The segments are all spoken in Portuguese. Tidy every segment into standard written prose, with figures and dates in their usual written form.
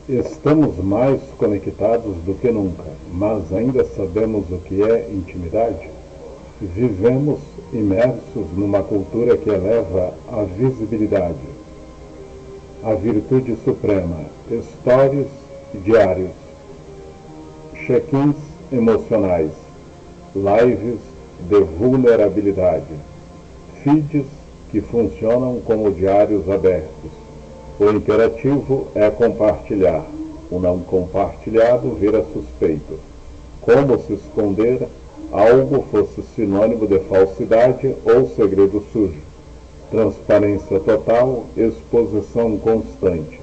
Estamos mais conectados do que nunca, mas ainda sabemos o que é intimidade? Vivemos imersos numa cultura que eleva a visibilidade, a virtude suprema, stories diários, check-ins emocionais, lives de vulnerabilidade, feeds que funcionam como diários abertos. O imperativo é compartilhar. O não compartilhado vira suspeito. Como se esconder algo fosse sinônimo de falsidade ou segredo sujo. Transparência total, exposição constante.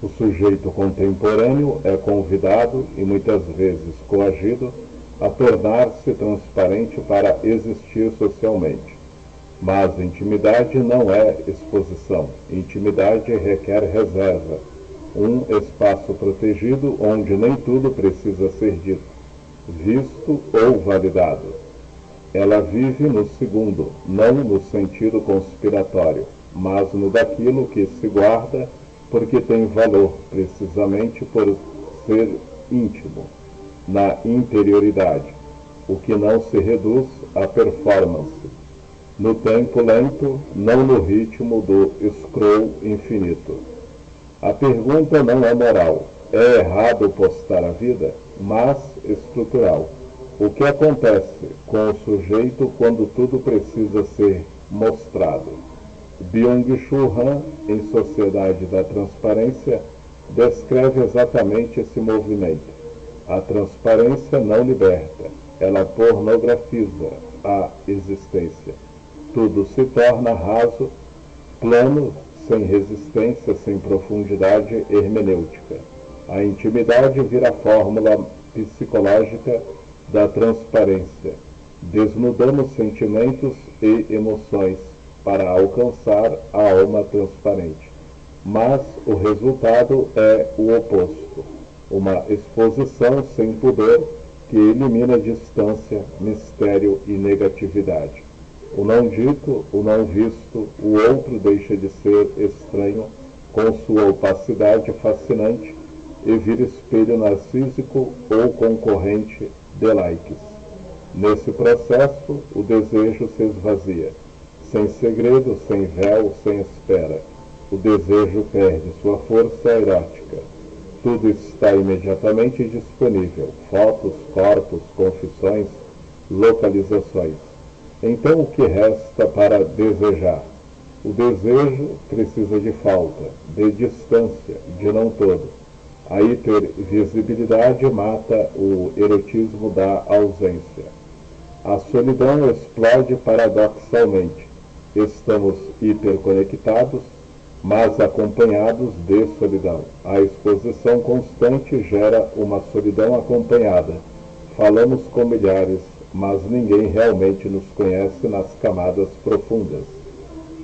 O sujeito contemporâneo é convidado e muitas vezes coagido a tornar-se transparente para existir socialmente. Mas intimidade não é exposição. Intimidade requer reserva, um espaço protegido onde nem tudo precisa ser dito, visto ou validado. Ela vive no segundo, não no sentido conspiratório, mas no daquilo que se guarda porque tem valor, precisamente por ser íntimo, na interioridade, o que não se reduz à performance, no tempo lento, não no ritmo do scroll infinito. A pergunta não é moral. É errado postar a vida, mas estrutural. O que acontece com o sujeito quando tudo precisa ser mostrado? Byung-Chul Han, em Sociedade da Transparência, descreve exatamente esse movimento. A transparência não liberta, ela pornografiza a existência. Tudo se torna raso, plano, sem resistência, sem profundidade hermenêutica. A intimidade vira a fórmula psicológica da transparência. Desnudamos sentimentos e emoções para alcançar a alma transparente. Mas o resultado é o oposto. Uma exposição sem pudor que elimina distância, mistério e negatividade. O não dito, o não visto, o outro deixa de ser estranho com sua opacidade fascinante e vira espelho narcísico ou concorrente de likes. Nesse processo, o desejo se esvazia. Sem segredo, sem véu, sem espera. O desejo perde sua força erótica. Tudo está imediatamente disponível. Fotos, corpos, confissões, localizações. Então o que resta para desejar? O desejo precisa de falta, de distância, de não todo. A hipervisibilidade mata o erotismo da ausência. A solidão explode paradoxalmente. Estamos hiperconectados, mas acompanhados de solidão. A exposição constante gera uma solidão acompanhada. Falamos com milhares, mas ninguém realmente nos conhece nas camadas profundas,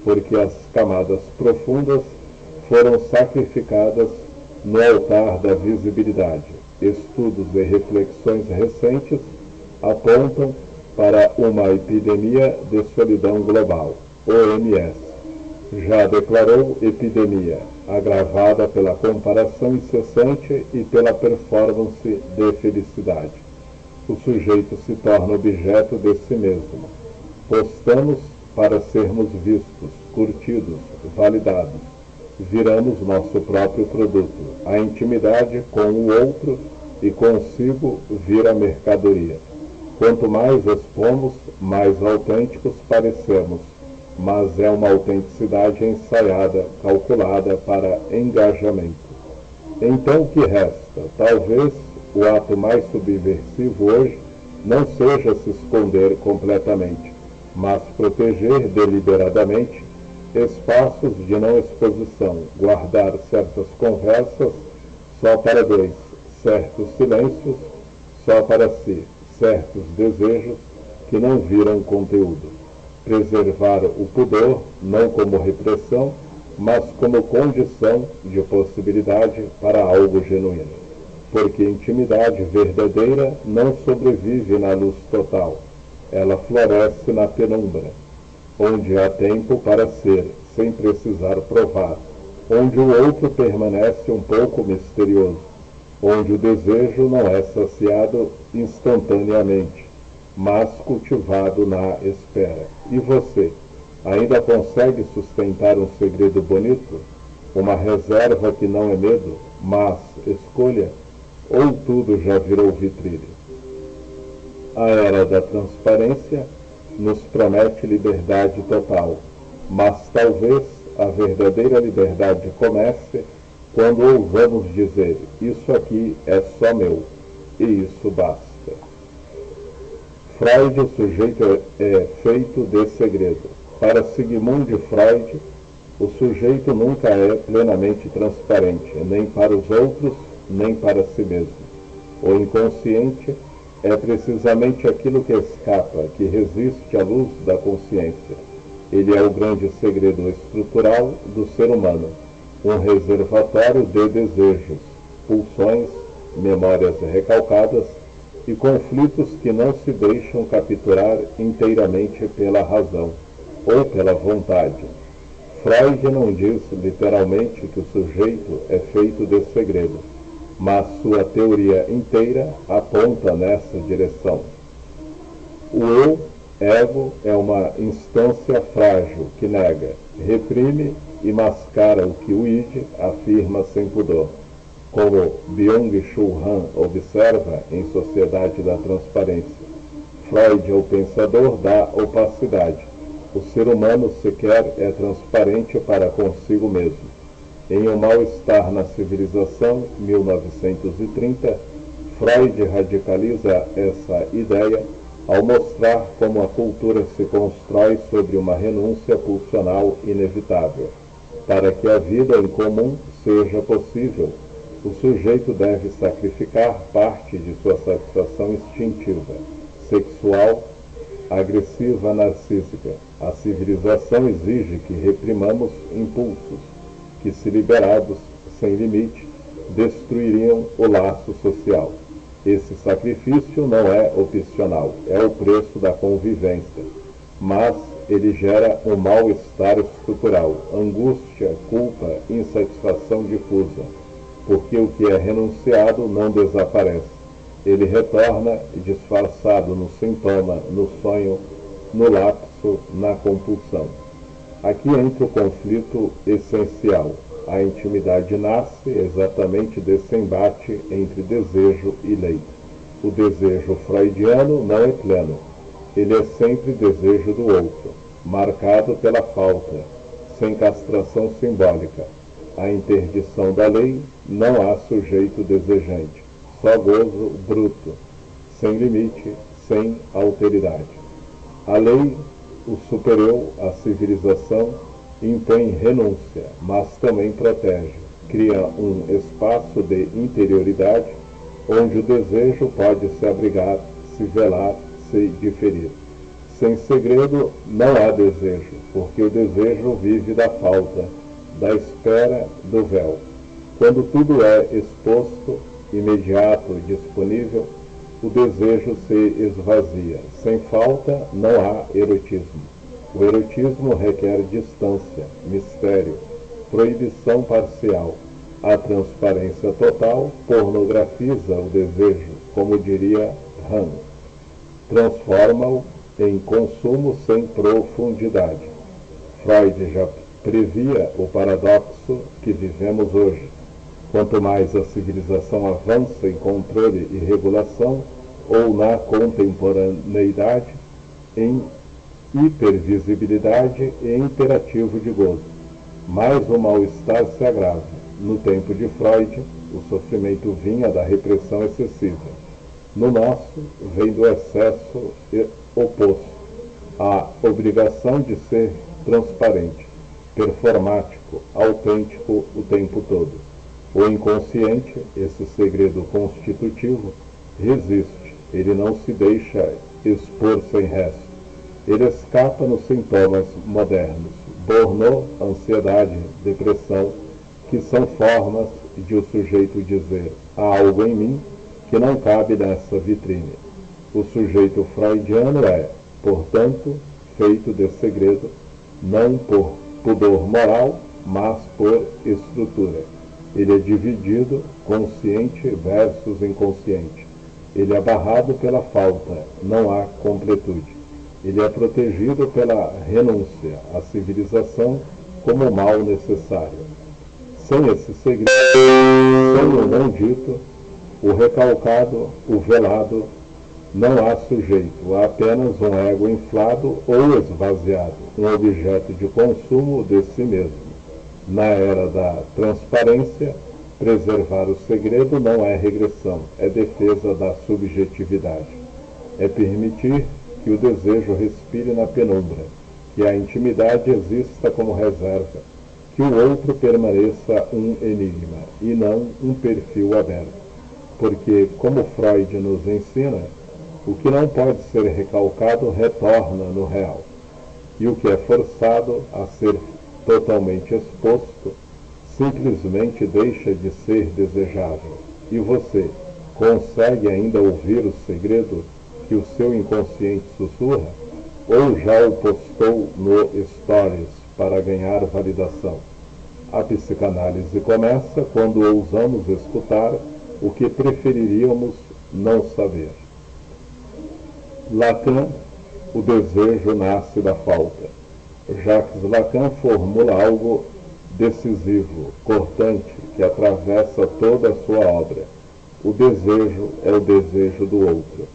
porque as camadas profundas foram sacrificadas no altar da visibilidade. Estudos e reflexões recentes apontam para uma epidemia de solidão global. OMS já declarou epidemia, agravada pela comparação incessante e pela performance de felicidade. O sujeito se torna objeto de si mesmo. Postamos para sermos vistos, curtidos, validados. Viramos nosso próprio produto. A intimidade com o outro e consigo vira mercadoria. Quanto mais expomos, mais autênticos parecemos, mas é uma autenticidade ensaiada, calculada para engajamento. Então o que resta? Talvez o ato mais subversivo hoje não seja se esconder completamente, mas proteger deliberadamente espaços de não exposição, guardar certas conversas só para dois, certos silêncios só para si, certos desejos que não viram conteúdo. Preservar o pudor não como repressão, mas como condição de possibilidade para algo genuíno. Porque intimidade verdadeira não sobrevive na luz total, ela floresce na penumbra, onde há tempo para ser, sem precisar provar, onde o outro permanece um pouco misterioso, onde o desejo não é saciado instantaneamente, mas cultivado na espera. E você, ainda consegue sustentar um segredo bonito? Uma reserva que não é medo, mas escolha? Ou tudo já virou vitrine? A era da transparência nos promete liberdade total, mas talvez a verdadeira liberdade comece quando ousamos dizer: isso aqui é só meu, e isso basta. Freud, o sujeito é feito de segredo. Para Sigmund Freud, o sujeito nunca é plenamente transparente, nem para os outros, nem para si mesmo. O inconsciente é precisamente aquilo que escapa, que resiste à luz da consciência. Ele é o grande segredo estrutural do ser humano, um reservatório de desejos, pulsões, memórias recalcadas e conflitos que não se deixam capturar inteiramente pela razão ou pela vontade. Freud não diz literalmente que o sujeito é feito de segredo, mas sua teoria inteira aponta nessa direção. O eu, ego, é uma instância frágil que nega, reprime e mascara o que o id afirma sem pudor. Como Byung-Chul Han observa em Sociedade da Transparência, Freud é o pensador da opacidade. O ser humano sequer é transparente para consigo mesmo. Em O Mal-Estar na Civilização, 1930, Freud radicaliza essa ideia ao mostrar como a cultura se constrói sobre uma renúncia pulsional inevitável. Para que a vida em comum seja possível, o sujeito deve sacrificar parte de sua satisfação instintiva, sexual, agressiva, narcísica. A civilização exige que reprimamos impulsos, que, se liberados sem limite, destruiriam o laço social. Esse sacrifício não é opcional, é o preço da convivência, mas ele gera um mal-estar estrutural, angústia, culpa, insatisfação difusa, porque o que é renunciado não desaparece. Ele retorna disfarçado no sintoma, no sonho, no lapso, na compulsão. Aqui entra o conflito essencial. A intimidade nasce exatamente desse embate entre desejo e lei. O desejo freudiano não é pleno. Ele é sempre desejo do outro, marcado pela falta, sem castração simbólica. A interdição da lei, não há sujeito desejante, só gozo bruto, sem limite, sem alteridade. A lei o superior, a civilização, impõe renúncia, mas também protege, cria um espaço de interioridade onde o desejo pode se abrigar, se velar, se diferir. Sem segredo não há desejo, porque o desejo vive da falta, da espera, do véu. Quando tudo é exposto, imediato, disponível, o desejo se esvazia. Sem falta não há erotismo. O erotismo requer distância, mistério, proibição parcial. A transparência total pornografiza o desejo, como diria Han. Transforma-o em consumo sem profundidade. Freud já previa o paradoxo que vivemos hoje. Quanto mais a civilização avança em controle e regulação, ou na contemporaneidade, em hipervisibilidade e imperativo de gozo, mais o mal-estar se agrava. No tempo de Freud, o sofrimento vinha da repressão excessiva. No nosso, vem do excesso oposto, a obrigação de ser transparente, performático, autêntico o tempo todo. O inconsciente, esse segredo constitutivo, resiste, ele não se deixa expor sem resto. Ele escapa nos sintomas modernos, burnout, ansiedade, depressão, que são formas de o sujeito dizer: há algo em mim que não cabe nessa vitrine. O sujeito freudiano é, portanto, feito de segredo, não por pudor moral, mas por estrutura. Ele é dividido, consciente versus inconsciente. Ele é barrado pela falta, não há completude. Ele é protegido pela renúncia à civilização como mal necessário. Sem esse segredo, sem o não dito, o recalcado, o velado, não há sujeito, há apenas um ego inflado ou esvaziado, um objeto de consumo de si mesmo. Na era da transparência, preservar o segredo não é regressão, é defesa da subjetividade. É permitir que o desejo respire na penumbra, que a intimidade exista como reserva, que o outro permaneça um enigma e não um perfil aberto. Porque, como Freud nos ensina, o que não pode ser recalcado retorna no real. E o que é forçado a ser totalmente exposto simplesmente deixa de ser desejável. E você consegue ainda ouvir o segredo que o seu inconsciente sussurra? Ou já o postou no Stories para ganhar validação? A psicanálise começa quando ousamos escutar o que preferiríamos não saber. Lacan, o desejo nasce da falta. Jacques Lacan formula algo decisivo, cortante, que atravessa toda a sua obra. O desejo é o desejo do outro.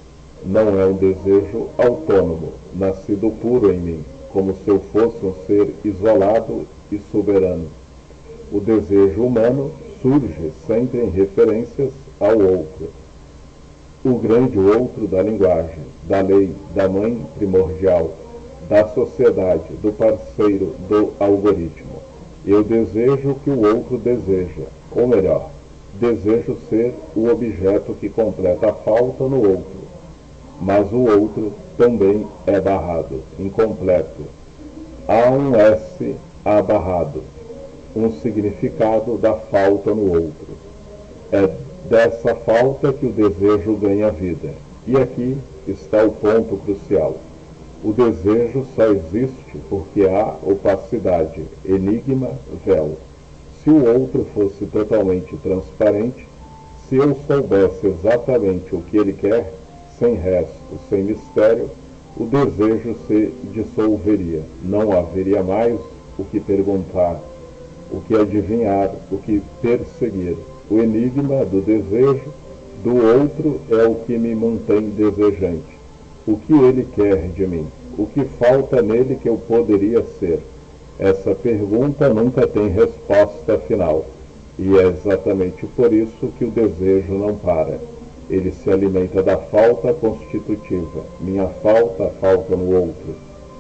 Não é um desejo autônomo, nascido puro em mim, como se eu fosse um ser isolado e soberano. O desejo humano surge sempre em referências ao outro. O grande outro da linguagem, da lei, da mãe primordial, da sociedade, do parceiro, do algoritmo. Eu desejo o que o outro deseja, ou melhor, desejo ser o objeto que completa a falta no outro. Mas o outro também é barrado, incompleto. Há um S abarrado, um significado da falta no outro. É dessa falta que o desejo ganha vida. E aqui está o ponto crucial. O desejo só existe porque há opacidade, enigma, véu. Se o outro fosse totalmente transparente, se eu soubesse exatamente o que ele quer, sem resto, sem mistério, o desejo se dissolveria. Não haveria mais o que perguntar, o que adivinhar, o que perseguir. O enigma do desejo do outro é o que me mantém desejante. O que ele quer de mim? O que falta nele que eu poderia ser? Essa pergunta nunca tem resposta final. E é exatamente por isso que o desejo não para. Ele se alimenta da falta constitutiva, minha falta, a falta no outro,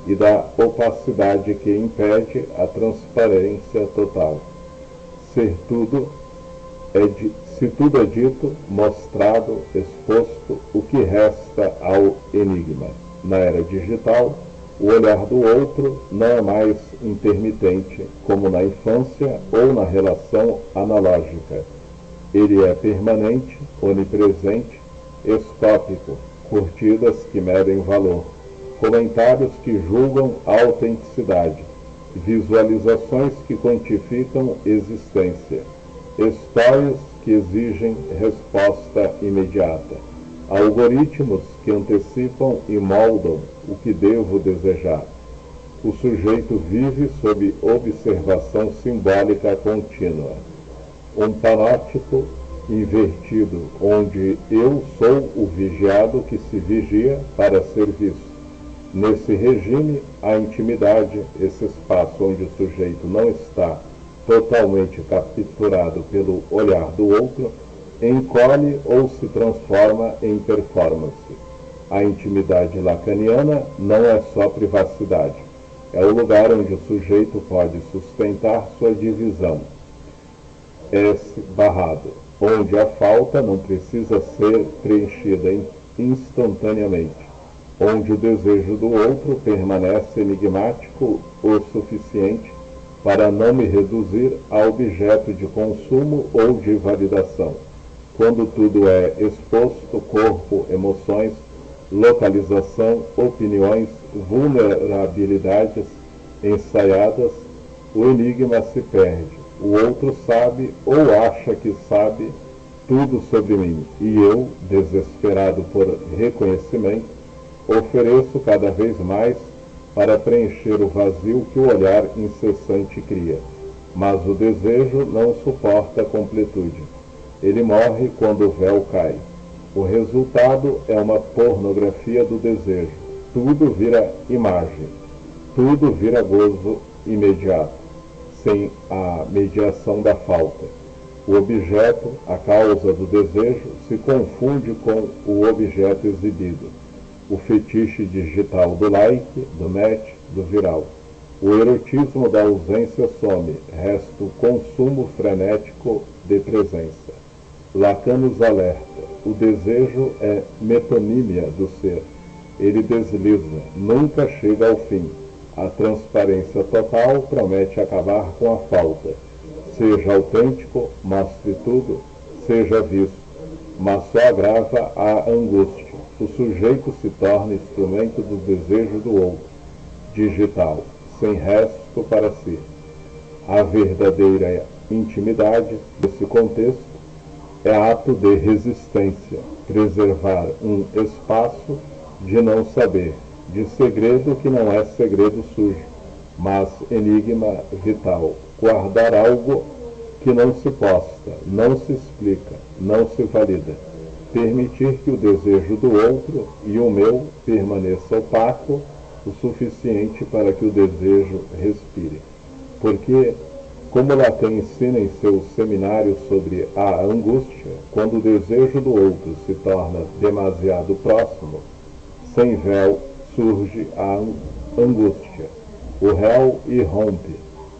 e da opacidade que impede a transparência total. Se tudo é dito, mostrado, exposto, o que resta ao enigma? Na era digital, o olhar do outro não é mais intermitente, como na infância ou na relação analógica. Ele é permanente, onipresente, escópico, curtidas que medem valor, comentários que julgam autenticidade, visualizações que quantificam existência, histórias que exigem resposta imediata, algoritmos que antecipam e moldam o que devo desejar. O sujeito vive sob observação simbólica contínua. Um panóptico invertido, onde eu sou o vigiado que se vigia para ser visto. Nesse regime, a intimidade, esse espaço onde o sujeito não está totalmente capturado pelo olhar do outro, encolhe ou se transforma em performance. A intimidade lacaniana não é só privacidade, é o lugar onde o sujeito pode sustentar sua divisão. É barrado, onde a falta não precisa ser preenchida instantaneamente, onde o desejo do outro permanece enigmático o suficiente para não me reduzir a objeto de consumo ou de validação. Quando tudo é exposto, corpo, emoções, localização, opiniões, vulnerabilidades ensaiadas, o enigma se perde. O outro sabe ou acha que sabe tudo sobre mim, e eu, desesperado por reconhecimento, ofereço cada vez mais para preencher o vazio que o olhar incessante cria. Mas o desejo não suporta a completude. Ele morre quando o véu cai. O resultado é uma pornografia do desejo. Tudo vira imagem. Tudo vira gozo imediato, sem a mediação da falta. O objeto, a causa do desejo, se confunde com o objeto exibido. O fetiche digital do like, do match, do viral. O erotismo da ausência some, resta o consumo frenético de presença. Lacan nos alerta: o desejo é metonímia do ser. Ele desliza, nunca chega ao fim. A transparência total promete acabar com a falta. Seja autêntico, mostre tudo, seja visto, mas só agrava a angústia. O sujeito se torna instrumento do desejo do outro, digital, sem resto para si. A verdadeira intimidade desse contexto é ato de resistência, preservar um espaço de não saber, de segredo que não é segredo sujo, mas enigma vital, guardar algo que não se posta, não se explica, não se valida, permitir que o desejo do outro e o meu permaneça opaco o suficiente para que o desejo respire. Porque, como Lacan ensina em seu seminário sobre a angústia, quando o desejo do outro se torna demasiado próximo, sem véu surge a angústia. O réu irrompe,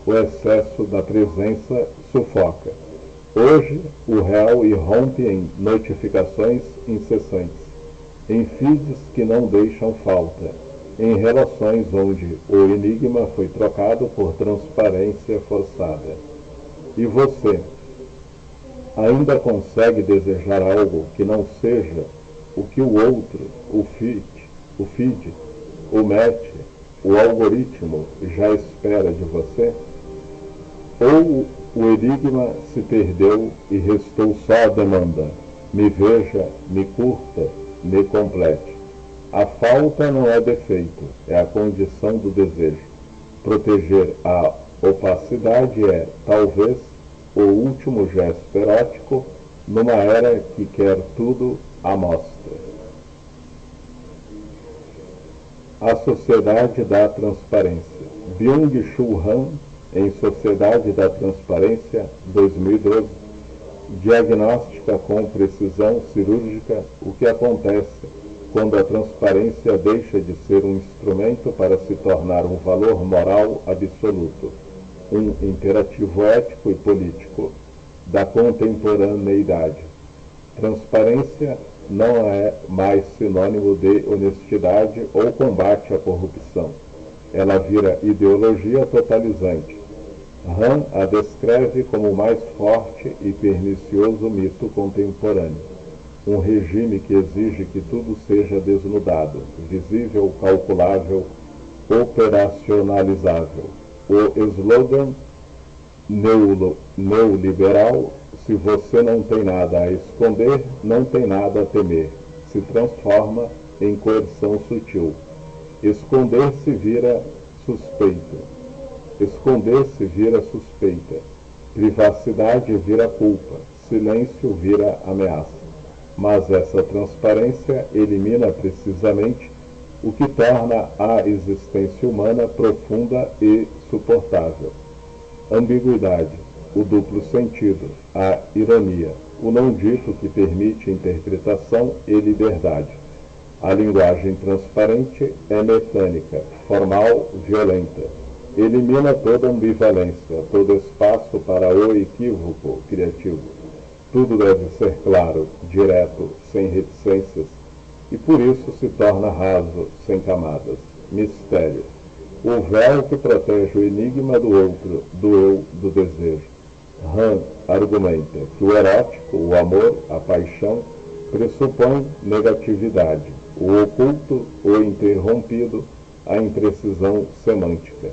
o excesso da presença sufoca. Hoje, o réu irrompe em notificações incessantes, em feeds que não deixam falta, em relações onde o enigma foi trocado por transparência forçada. E você ainda consegue desejar algo que não seja o que o outro, o feed, o match, o algoritmo já espera de você? Ou o enigma se perdeu e restou só a demanda: me veja, me curta, me complete. A falta não é defeito, é a condição do desejo. Proteger a opacidade é, talvez, o último gesto erótico numa era que quer tudo à mostra. A Sociedade da Transparência. Byung-Chul Han, em Sociedade da Transparência, 2012, diagnostica com precisão cirúrgica o que acontece quando a transparência deixa de ser um instrumento para se tornar um valor moral absoluto, um imperativo ético e político da contemporaneidade. Transparência não é mais sinônimo de honestidade ou combate à corrupção. Ela vira ideologia totalizante. Han a descreve como o mais forte e pernicioso mito contemporâneo. Um regime que exige que tudo seja desnudado, visível, calculável, operacionalizável. O slogan neoliberal: se você não tem nada a esconder, não tem nada a temer, se transforma em coerção sutil. Esconder-se vira suspeito. Esconder-se vira suspeita. Privacidade vira culpa. Silêncio vira ameaça. Mas essa transparência elimina precisamente o que torna a existência humana profunda e suportável. Ambiguidade, o duplo sentido, a ironia, o não dito que permite interpretação e liberdade. A linguagem transparente é mecânica, formal, violenta. Elimina toda ambivalência, todo espaço para o equívoco criativo. Tudo deve ser claro, direto, sem reticências, e por isso se torna raso, sem camadas. Mistério. O véu que protege o enigma do outro, do eu, do desejo. Han argumenta que o erótico, o amor, a paixão, pressupõe negatividade, o oculto, o interrompido, a imprecisão semântica.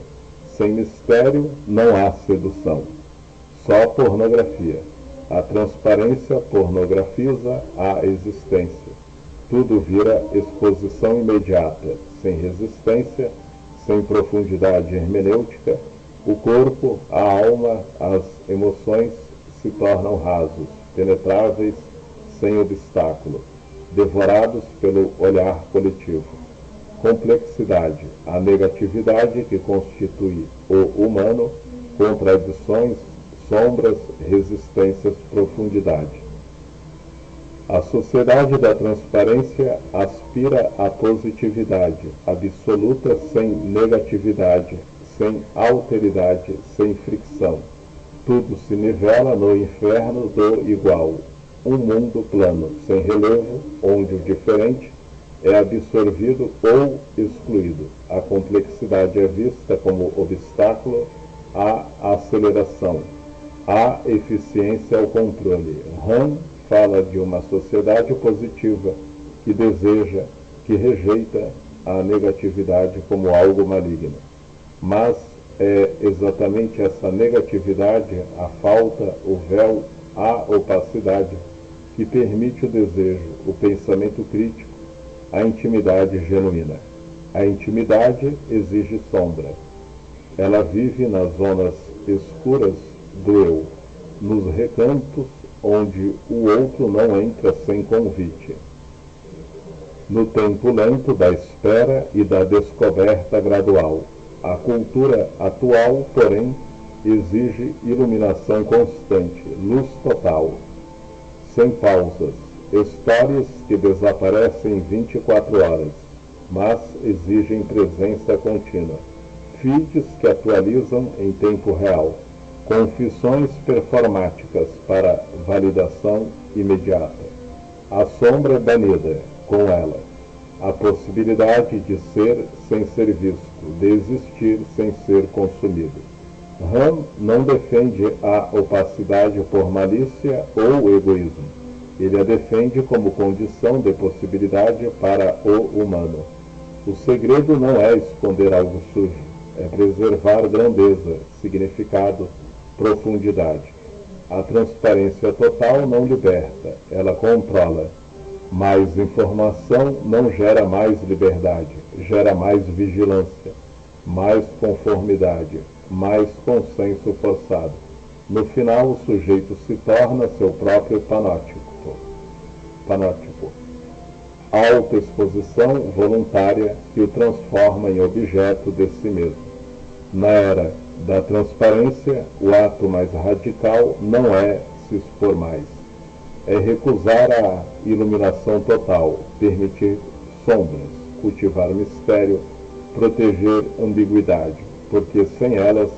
Sem mistério não há sedução. Só pornografia. A transparência pornografiza a existência. Tudo vira exposição imediata, sem resistência, sem profundidade hermenêutica. O corpo, a alma, as emoções se tornam rasos, penetráveis, sem obstáculo, devorados pelo olhar coletivo. Complexidade, a negatividade que constitui o humano, contradições, sombras, resistências, profundidade. A sociedade da transparência aspira à positividade absoluta, sem negatividade, sem alteridade, sem fricção. Tudo se nivela no inferno do igual. Um mundo plano, sem relevo, onde o diferente é absorvido ou excluído. A complexidade é vista como obstáculo à aceleração, à eficiência ao controle. Hahn fala de uma sociedade positiva que deseja, que rejeita a negatividade como algo maligno. Mas é exatamente essa negatividade, a falta, o véu, a opacidade, que permite o desejo, o pensamento crítico, a intimidade genuína. A intimidade exige sombra. Ela vive nas zonas escuras do eu, nos recantos onde o outro não entra sem convite. No tempo lento da espera e da descoberta gradual. A cultura atual, porém, exige iluminação constante, luz total, sem pausas, histórias que desaparecem em 24 horas, mas exigem presença contínua, feeds que atualizam em tempo real, confissões performáticas para validação imediata. A sombra banida, com ela, a possibilidade de ser sem ser visto, de existir sem ser consumido. Hahn não defende a opacidade por malícia ou egoísmo. Ele a defende como condição de possibilidade para o humano. O segredo não é esconder algo sujo, é preservar grandeza, significado, profundidade. A transparência total não liberta, ela controla. Mais informação não gera mais liberdade, gera mais vigilância, mais conformidade, mais consenso forçado. No final, o sujeito se torna seu próprio panótipo. Autoexposição voluntária que o transforma em objeto de si mesmo. Na era da transparência, o ato mais radical não é se expor mais. É recusar a iluminação total, permitir sombras, cultivar mistério, proteger ambiguidade, porque sem elas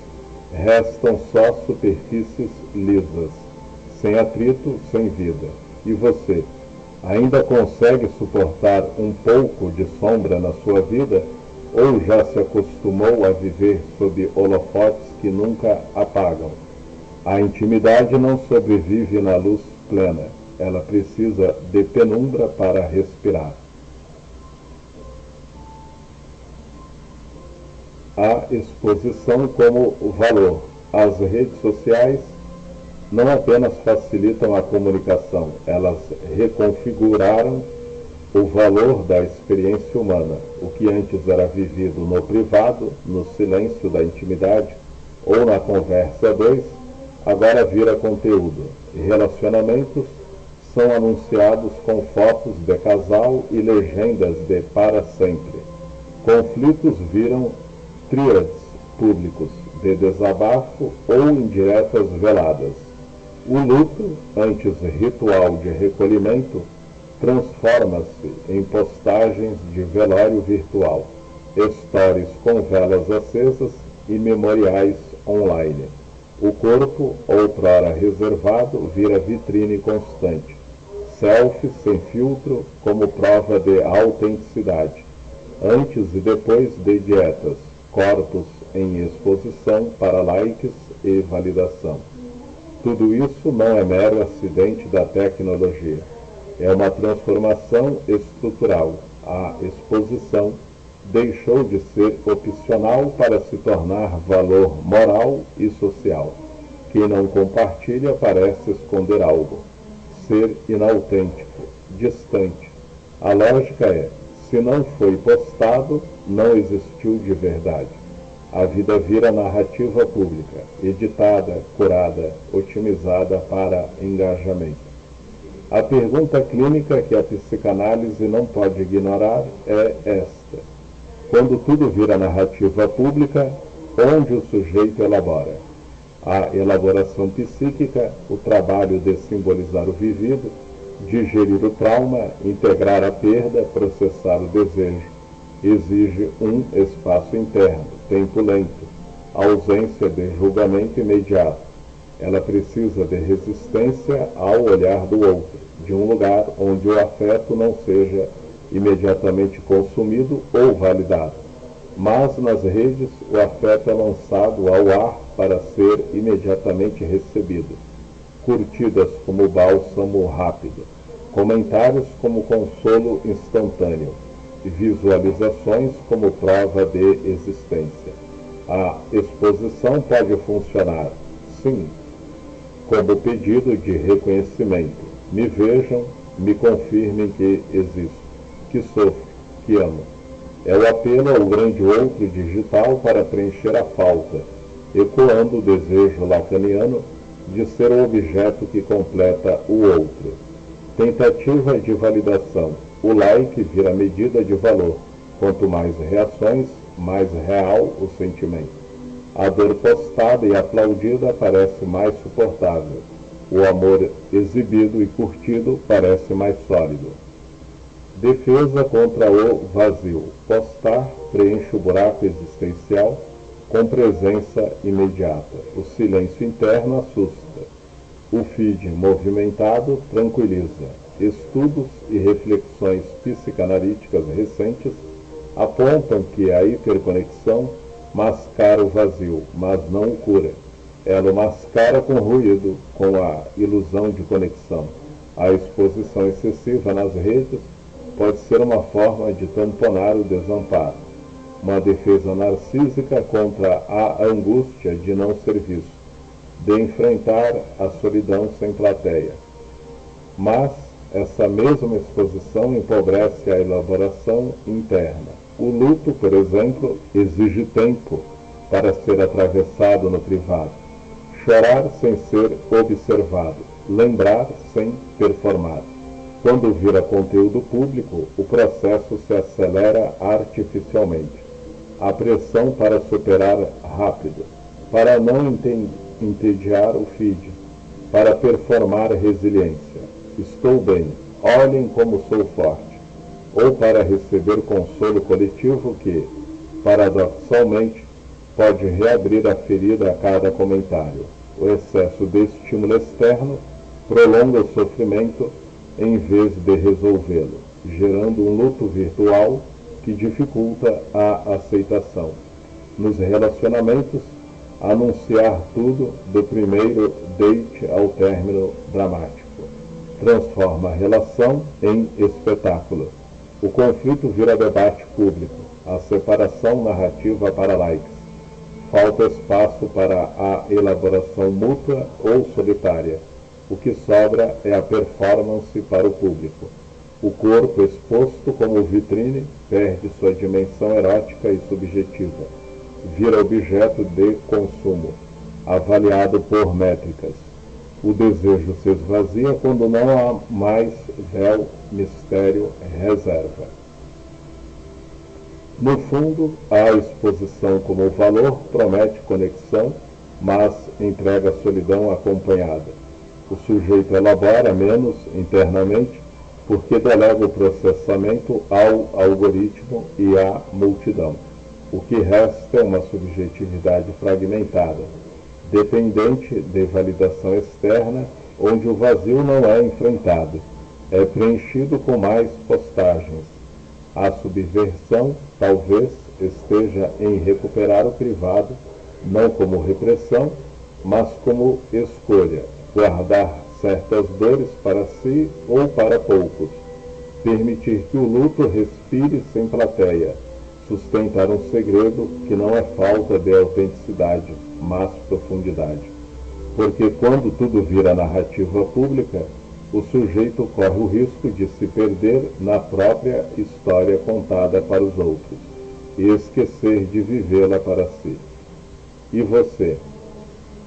restam só superfícies lisas, sem atrito, sem vida. E você, ainda consegue suportar um pouco de sombra na sua vida, ou já se acostumou a viver sob holofotes que nunca apagam? A intimidade não sobrevive na luz plena, ela precisa de penumbra para respirar. A exposição como valor. As redes sociais não apenas facilitam a comunicação, elas reconfiguraram o valor da experiência humana. O que antes era vivido no privado, no silêncio da intimidade ou na conversa a dois, agora vira conteúdo. E relacionamentos são anunciados com fotos de casal e legendas de para sempre. Conflitos viram tríades públicos de desabafo ou indiretas veladas. O luto, antes ritual de recolhimento, transforma-se em postagens de velório virtual, stories com velas acesas e memoriais online. O corpo, outrora reservado, vira vitrine constante. Selfies sem filtro como prova de autenticidade. Antes e depois de dietas, corpos em exposição para likes e validação. Tudo isso não é mero acidente da tecnologia. É uma transformação estrutural. A exposição deixou de ser opcional para se tornar valor moral e social. Quem não compartilha parece esconder algo, ser inautêntico, distante. A lógica é: se não foi postado, não existiu de verdade. A vida vira narrativa pública, editada, curada, otimizada para engajamento. A pergunta clínica que a psicanálise não pode ignorar é esta: quando tudo vira narrativa pública, onde o sujeito elabora? A elaboração psíquica, o trabalho de simbolizar o vivido, digerir o trauma, integrar a perda, processar o desejo, exige um espaço interno, tempo lento, ausência de julgamento imediato. Ela precisa de resistência ao olhar do outro, de um lugar onde o afeto não seja imediatamente consumido ou validado. Mas nas redes, o afeto é lançado ao ar para ser imediatamente recebido. Curtidas como bálsamo rápido, comentários como consolo instantâneo, visualizações como prova de existência. A exposição pode funcionar, sim, como pedido de reconhecimento. Me vejam, me confirmem que existo, que sofro, que amo. É o apelo ao grande outro digital para preencher a falta, ecoando o desejo lacaniano de ser o objeto que completa o outro. Tentativa de validação. O like vira medida de valor. Quanto mais reações, mais real o sentimento. A dor postada e aplaudida parece mais suportável. O amor exibido e curtido parece mais sólido. Defesa contra o vazio. Postar preenche o buraco existencial com presença imediata. O silêncio interno assusta. O feed movimentado tranquiliza. Estudos e reflexões psicanalíticas recentes apontam que a hiperconexão mascara o vazio, mas não o cura. Ela o mascara com ruído, com a ilusão de conexão. A exposição excessiva nas redes pode ser uma forma de tamponar o desamparo, uma defesa narcísica contra a angústia de não ser visto, de enfrentar a solidão sem plateia. Mas essa mesma exposição empobrece a elaboração interna. O luto, por exemplo, exige tempo para ser atravessado no privado. Chorar sem ser observado, lembrar sem performar. Quando vira conteúdo público, o processo se acelera artificialmente. A pressão para superar rápido, para não entediar o feed, para performar resiliência. Estou bem, olhem como sou forte. Ou para receber consolo coletivo que, paradoxalmente, pode reabrir a ferida a cada comentário. O excesso de estímulo externo prolonga o sofrimento em vez de resolvê-lo, gerando um luto virtual que dificulta a aceitação. Nos relacionamentos, anunciar tudo do primeiro date ao término dramático transforma a relação em espetáculo. O conflito vira debate público, a separação narrativa para likes. Falta espaço para a elaboração mútua ou solitária. O que sobra é a performance para o público. O corpo exposto como vitrine perde sua dimensão erótica e subjetiva. Vira objeto de consumo, avaliado por métricas. O desejo se esvazia quando não há mais véu, mistério, reserva. No fundo, a exposição como valor promete conexão, mas entrega solidão acompanhada. O sujeito elabora menos internamente porque delega o processamento ao algoritmo e à multidão. O que resta é uma subjetividade fragmentada, dependente de validação externa, onde o vazio não é enfrentado, é preenchido com mais postagens. A subversão, talvez, esteja em recuperar o privado, não como repressão, mas como escolha, guardar certas dores para si ou para poucos, permitir que o luto respire sem plateia, sustentar um segredo que não é falta de autenticidade, mas profundidade. Porque quando tudo vira narrativa pública, o sujeito corre o risco de se perder na própria história contada para os outros e esquecer de vivê-la para si. E você?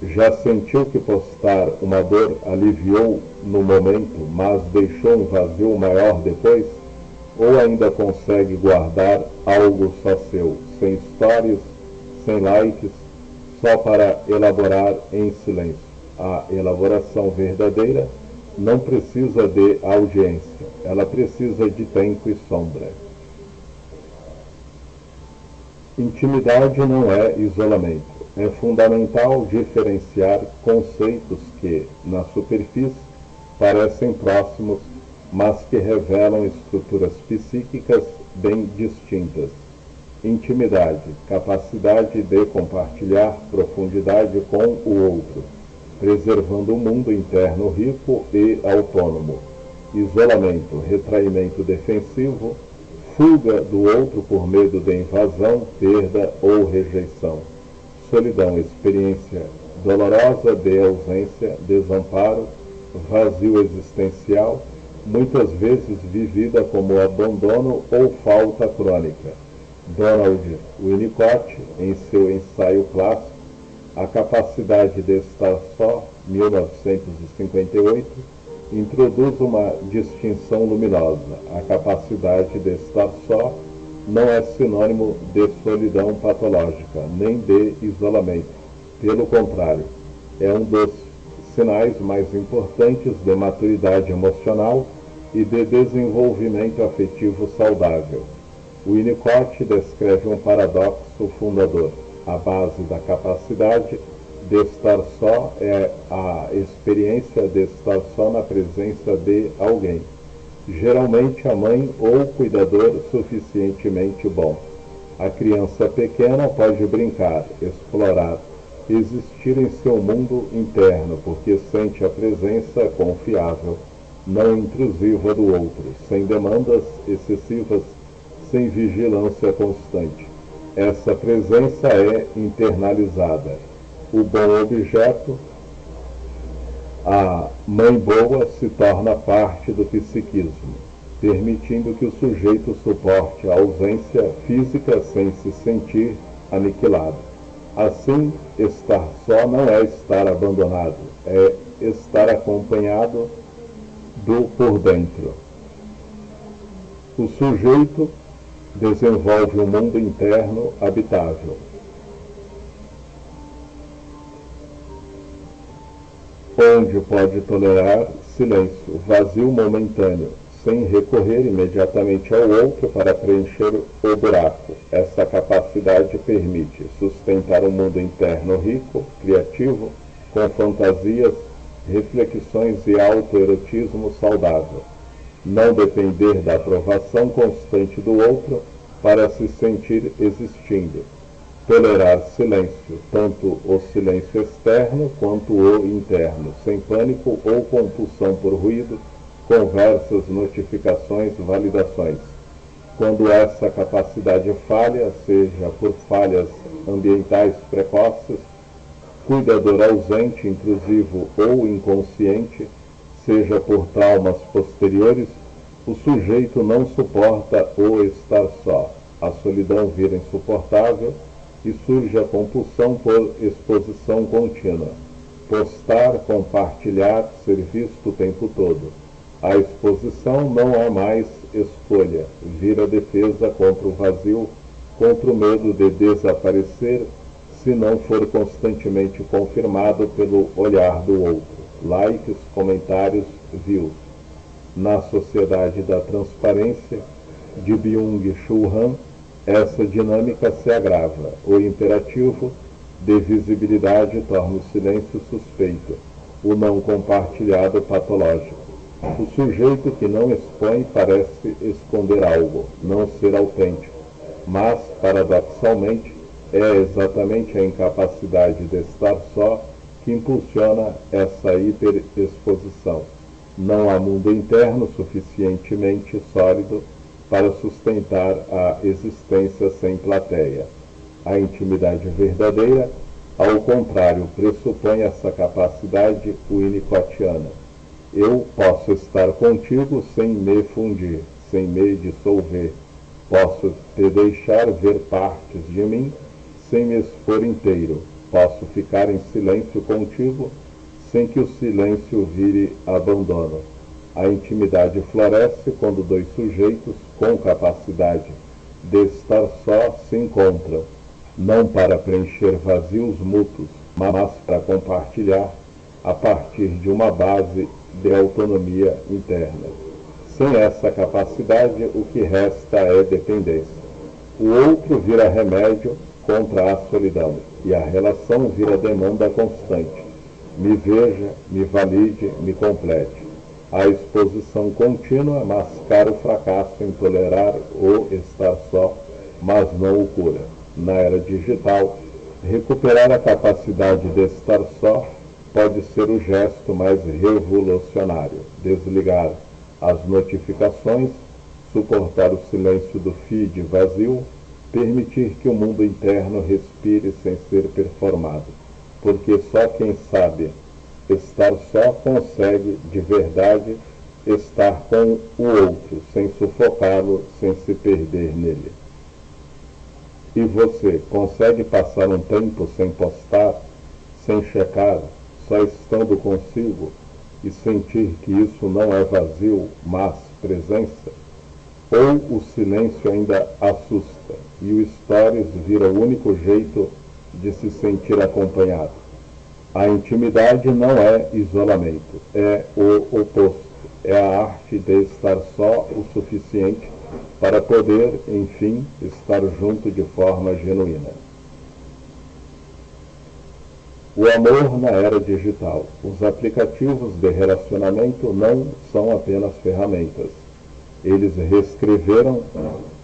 Já sentiu que postar uma dor aliviou no momento, mas deixou um vazio maior depois? Ou ainda consegue guardar algo só seu, sem stories, sem likes, só para elaborar em silêncio? A elaboração verdadeira não precisa de audiência, ela precisa de tempo e sombra. Intimidade não é isolamento. É fundamental diferenciar conceitos que, na superfície, parecem próximos, mas que revelam estruturas psíquicas bem distintas. Intimidade, capacidade de compartilhar profundidade com o outro, preservando um mundo interno rico e autônomo. Isolamento, retraimento defensivo, fuga do outro por medo de invasão, perda ou rejeição. Solidão, experiência dolorosa de ausência, desamparo, vazio existencial, muitas vezes vivida como abandono ou falta crônica. Donald Winnicott, em seu ensaio clássico, A Capacidade de Estar Só, 1958, introduz uma distinção luminosa. A capacidade de estar só não é sinônimo de solidão patológica, nem de isolamento. Pelo contrário, é um dos sinais mais importantes de maturidade emocional e de desenvolvimento afetivo saudável. Winnicott descreve um paradoxo fundador. A base da capacidade de estar só é a experiência de estar só na presença de alguém, geralmente a mãe ou cuidador suficientemente bom. A criança pequena pode brincar, explorar, existir em seu mundo interno, porque sente a presença confiável, não intrusiva do outro, sem demandas excessivas, sem vigilância constante. Essa presença é internalizada. O bom objeto, a mãe boa, se torna parte do psiquismo, permitindo que o sujeito suporte a ausência física sem se sentir aniquilado. Assim, estar só não é estar abandonado, é estar acompanhado do por dentro. O sujeito desenvolve um mundo interno habitável. Onde pode tolerar silêncio, vazio momentâneo, sem recorrer imediatamente ao outro para preencher o buraco. Essa capacidade permite sustentar um mundo interno rico, criativo, com fantasias, reflexões e autoerotismo saudável. Não depender da aprovação constante do outro para se sentir existindo. Tolerar silêncio, tanto o silêncio externo quanto o interno, sem pânico ou compulsão por ruído, conversas, notificações, validações. Quando essa capacidade falha, seja por falhas ambientais precoces, cuidador ausente, intrusivo ou inconsciente, seja por traumas posteriores, o sujeito não suporta o estar só. A solidão vira insuportável e surge a compulsão por exposição contínua. Postar, compartilhar, ser visto o tempo todo. A exposição não é mais escolha, vira defesa contra o vazio, contra o medo de desaparecer, se não for constantemente confirmado pelo olhar do outro. Likes, comentários, views. Na sociedade da transparência, de Byung-Chul Han, essa dinâmica se agrava. O imperativo de visibilidade torna o silêncio suspeito, o não compartilhado patológico. O sujeito que não expõe parece esconder algo, não ser autêntico, mas, paradoxalmente, é exatamente a incapacidade de estar só que impulsiona essa hiperexposição. Não há mundo interno suficientemente sólido para sustentar a existência sem plateia. A intimidade verdadeira, ao contrário, pressupõe essa capacidade winnicottiana. Eu posso estar contigo sem me fundir, sem me dissolver. Posso te deixar ver partes de mim sem me expor inteiro. Posso ficar em silêncio contigo sem que o silêncio vire abandono. A intimidade floresce quando dois sujeitos com capacidade de estar só se encontram, não para preencher vazios mútuos, mas para compartilhar a partir de uma base de autonomia interna. Sem essa capacidade, o que resta é dependência. O outro vira remédio contra a solidão, e a relação vira demanda constante. Me veja, me valide, me complete. A exposição contínua mascara o fracasso em tolerar ou estar só, mas não o cura. Na era digital, recuperar a capacidade de estar só pode ser o gesto mais revolucionário. Desligar as notificações, suportar o silêncio do feed vazio, permitir que o mundo interno respire sem ser performado. Porque só quem sabe estar só consegue, de verdade, estar com o outro, sem sufocá-lo, sem se perder nele. E você consegue passar um tempo sem postar, sem checar, só estando consigo, e sentir que isso não é vazio, mas presença? Ou o silêncio ainda assusta, e o stories vira o único jeito de se sentir acompanhado? A intimidade não é isolamento, é o oposto. É a arte de estar só o suficiente para poder, enfim, estar junto de forma genuína. O amor na era digital. Os aplicativos de relacionamento não são apenas ferramentas. Eles reescreveram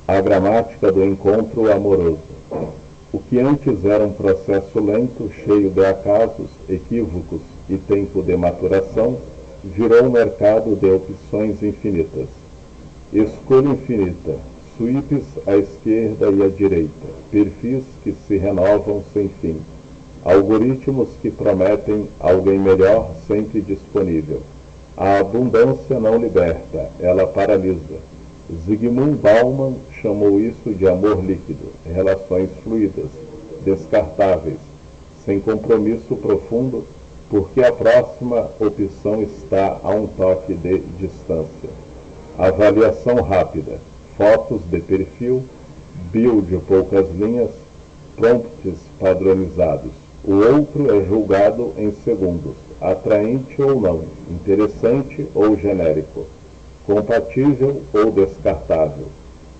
a gramática do encontro amoroso. O que antes era um processo lento, cheio de acasos, equívocos e tempo de maturação, virou um mercado de opções infinitas. Escolha infinita, swipes à esquerda e à direita, perfis que se renovam sem fim, algoritmos que prometem alguém melhor sempre disponível. A abundância não liberta, ela paralisa. Zygmunt Bauman chamou isso de amor líquido, relações fluidas, descartáveis, sem compromisso profundo, porque a próxima opção está a um toque de distância. Avaliação rápida, fotos de perfil, bio de poucas linhas, prompts padronizados. O outro é julgado em segundos, atraente ou não, interessante ou genérico, compatível ou descartável.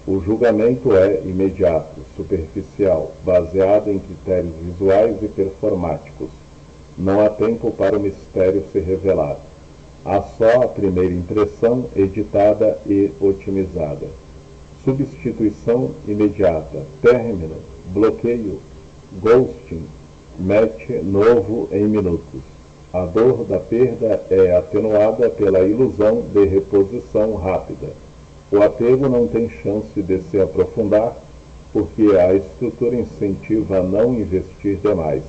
O julgamento é imediato, superficial, baseado em critérios visuais e performáticos. Não há tempo para o mistério ser revelado. Há só a primeira impressão editada e otimizada. Substituição imediata, término, bloqueio, ghosting, match novo em minutos. A dor da perda é atenuada pela ilusão de reposição rápida. O apego não tem chance de se aprofundar porque a estrutura incentiva a não investir demais.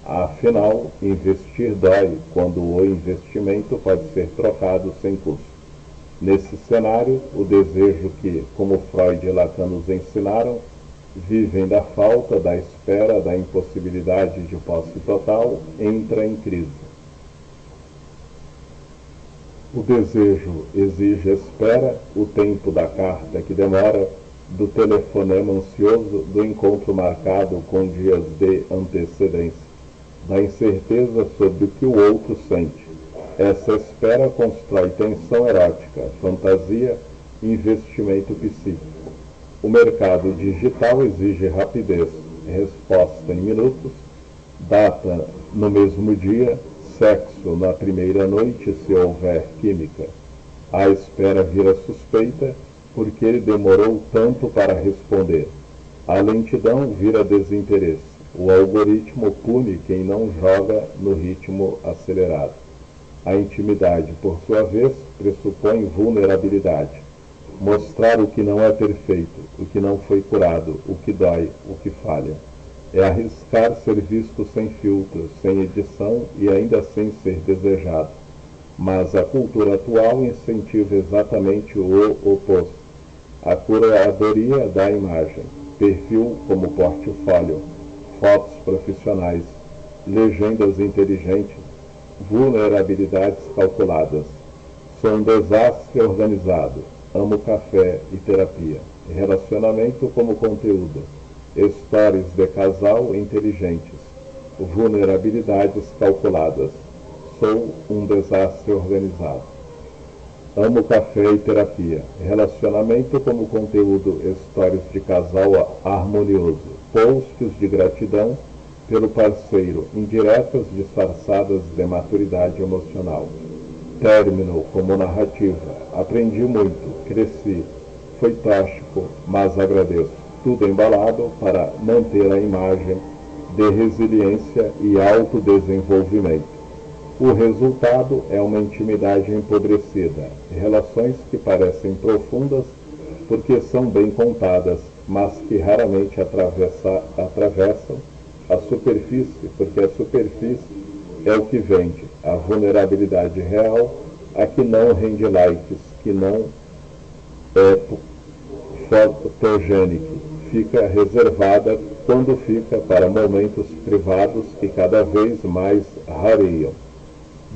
Afinal, investir dói quando o investimento pode ser trocado sem custo. Nesse cenário, o desejo que, como Freud e Lacan nos ensinaram, vivem da falta, da espera, da impossibilidade de posse total, entra em crise. O desejo exige espera, o tempo da carta que demora, do telefonema ansioso, do encontro marcado com dias de antecedência, da incerteza sobre o que o outro sente. Essa espera constrói tensão erótica, fantasia e investimento psíquico. O mercado digital exige rapidez, resposta em minutos, data no mesmo dia, sexo na primeira noite se houver química. A espera vira suspeita porque ele demorou tanto para responder. A lentidão vira desinteresse. O algoritmo pune quem não joga no ritmo acelerado. A intimidade, por sua vez, pressupõe vulnerabilidade. mostrar o que não é perfeito, o que não foi curado, o que dói, o que falha. É arriscar ser visto sem filtro, sem edição e ainda assim ser desejado. Mas a cultura atual incentiva exatamente o oposto. A curadoria da imagem, perfil como portfólio, fotos profissionais, legendas inteligentes, vulnerabilidades calculadas. Sou um desastre organizado. Amo café e terapia. Relacionamento como conteúdo. Histórias de casal inteligentes. Vulnerabilidades calculadas. Sou um desastre organizado. Amo café e terapia. Relacionamento como conteúdo. Histórias de casal harmonioso. Posts de gratidão pelo parceiro. Indiretas disfarçadas de maturidade emocional. Término como narrativa. Aprendi muito, cresci, foi tóxico, mas agradeço. Tudo embalado para manter a imagem de resiliência e autodesenvolvimento. O resultado é uma intimidade empobrecida, relações que parecem profundas porque são bem contadas, mas que raramente atravessam a superfície, porque a superfície é o que vende, a vulnerabilidade real, a que não rende likes, que não é fotogênica, fica reservada quando fica para momentos privados que cada vez mais rareiam.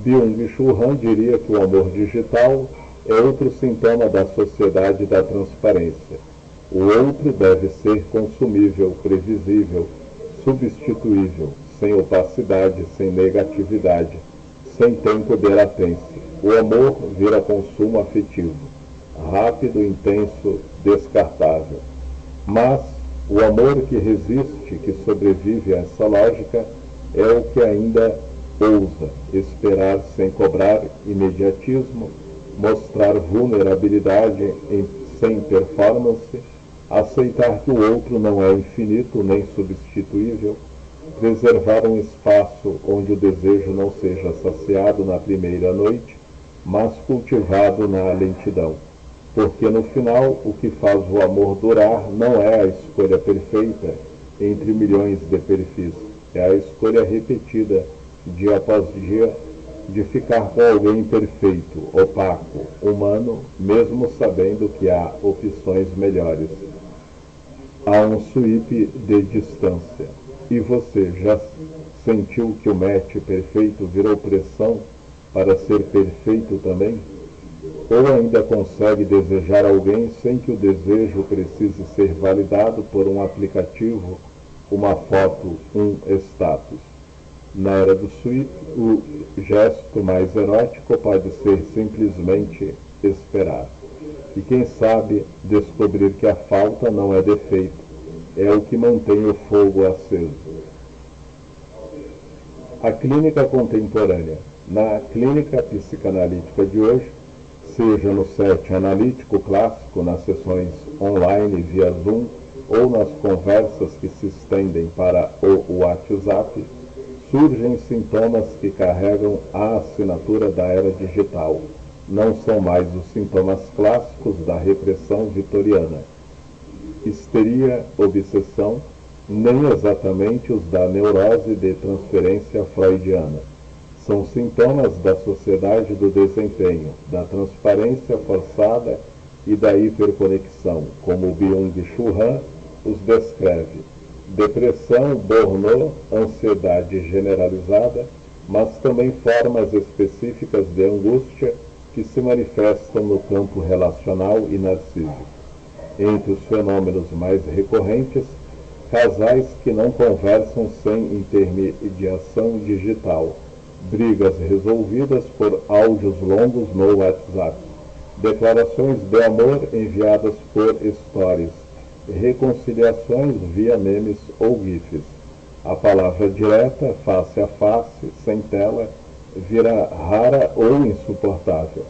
Byung-Chul Han diria que o amor digital é outro sintoma da sociedade da transparência. O outro deve ser consumível, previsível, substituível, sem opacidade, sem negatividade, sem tempo de latência. O amor vira consumo afetivo, rápido, intenso, descartável. Mas o amor que resiste, que sobrevive a essa lógica, é o que ainda ousa esperar sem cobrar imediatismo, mostrar vulnerabilidade sem performance, aceitar que o outro não é infinito nem substituível, preservar um espaço onde o desejo não seja saciado na primeira noite, mas cultivado na lentidão. Porque no final o que faz o amor durar não é a escolha perfeita entre milhões de perfis, é a escolha repetida dia após dia de ficar com alguém perfeito, opaco, humano, mesmo sabendo que há opções melhores. Há um sweep de distância. E você já sentiu que o match perfeito virou pressão para ser perfeito também? Ou ainda consegue desejar alguém sem que o desejo precise ser validado por um aplicativo, uma foto, um status? Na era do sweep, o gesto mais erótico pode ser simplesmente esperar. E quem sabe descobrir que a falta não é defeito, é o que mantém o fogo aceso. A clínica contemporânea. Na clínica psicanalítica de hoje, seja no set analítico clássico, nas sessões online via Zoom ou nas conversas que se estendem para o WhatsApp, surgem sintomas que carregam a assinatura da era digital. Não são mais os sintomas clássicos da repressão vitoriana. Histeria, obsessão, nem exatamente os da neurose de transferência freudiana. São sintomas da sociedade do desempenho, da transparência forçada e da hiperconexão, como Byung-Chul Han os descreve. Depressão, burnout, ansiedade generalizada, mas também formas específicas de angústia que se manifestam no campo relacional e narcísico. Entre os fenômenos mais recorrentes, casais que não conversam sem intermediação digital, brigas resolvidas por áudios longos no WhatsApp, declarações de amor enviadas por stories, reconciliações via memes ou gifs. A palavra direta, face a face, sem tela, vira rara ou insuportável.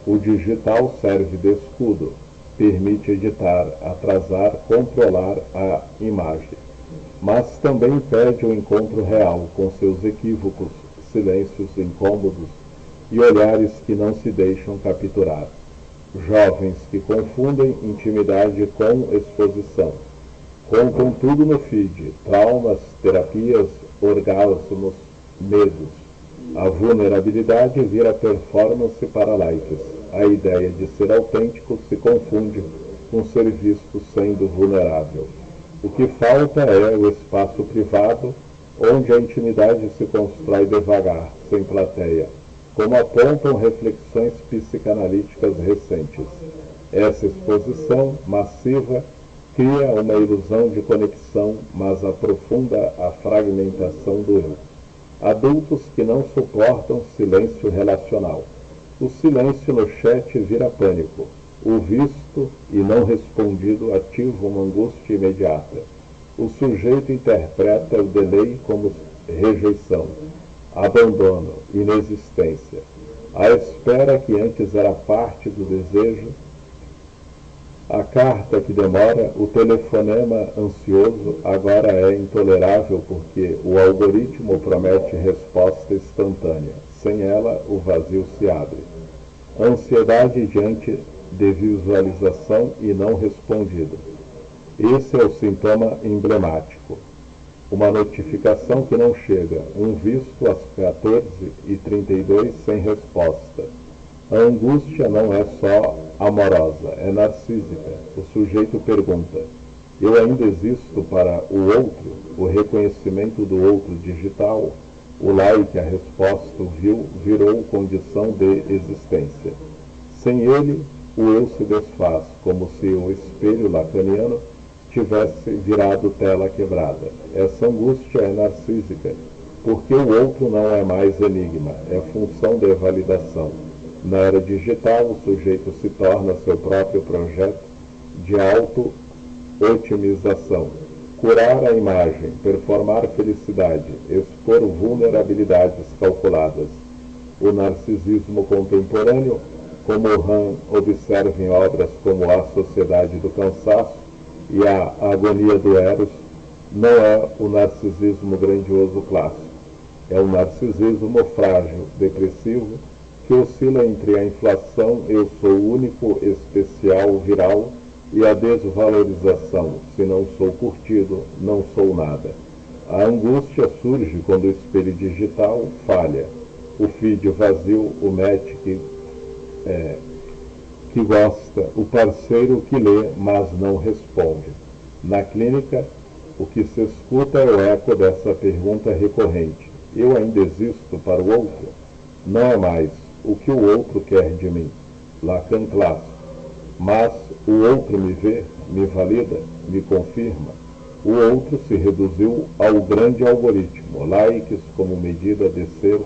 O digital serve de escudo, permite editar, atrasar, controlar a imagem. Mas também impede o encontro real com seus equívocos, silêncios incômodos e olhares que não se deixam capturar. Jovens que confundem intimidade com exposição. Contam tudo no feed: traumas, terapias, orgasmos, medos. A vulnerabilidade vira performance para likes. A ideia de ser autêntico se confunde com ser visto sendo vulnerável. O que falta é o espaço privado, onde a intimidade se constrói devagar, sem plateia, como apontam reflexões psicanalíticas recentes. Essa exposição massiva cria uma ilusão de conexão, mas aprofunda a fragmentação do eu. Adultos que não suportam silêncio relacional. O silêncio no chat vira pânico. O visto e não respondido ativa uma angústia imediata. O sujeito interpreta o delay como rejeição, abandono, inexistência. A espera que antes era parte do desejo, a carta que demora, o telefonema ansioso, agora é intolerável porque o algoritmo promete resposta instantânea. Sem ela, o vazio se abre. Ansiedade diante de visualização e não respondido. Esse é o sintoma emblemático. Uma notificação que não chega, um visto às 14h32 sem resposta. A angústia não é só amorosa, é narcísica. O sujeito pergunta: eu ainda existo para o outro? O reconhecimento do outro digital, o like, a resposta, o viu, virou condição de existência. Sem ele, o eu se desfaz, como se o espelho lacaniano tivesse virado tela quebrada. Essa angústia é narcísica, porque o outro não é mais enigma, é função de validação. Na era digital, o sujeito se torna seu próprio projeto de auto-otimização. Curar a imagem, performar felicidade, expor vulnerabilidades calculadas. O narcisismo contemporâneo, como Han observa em obras como A Sociedade do Cansaço e A Agonia do Eros, não é o narcisismo grandioso clássico. É um narcisismo frágil, depressivo, que oscila entre a inflação eu sou único, especial, viral, e a desvalorização, se não sou curtido, não sou nada. A angústia surge quando o espelho digital falha, o feed vazio, o match que gosta, o parceiro que lê, mas não responde. Na clínica, o que se escuta é o eco dessa pergunta recorrente: eu ainda existo para o outro? Não é mais o que o outro quer de mim, Lacan clássico, mas o outro me vê, me valida, me confirma. O outro se reduziu ao grande algoritmo, likes como medida de ser,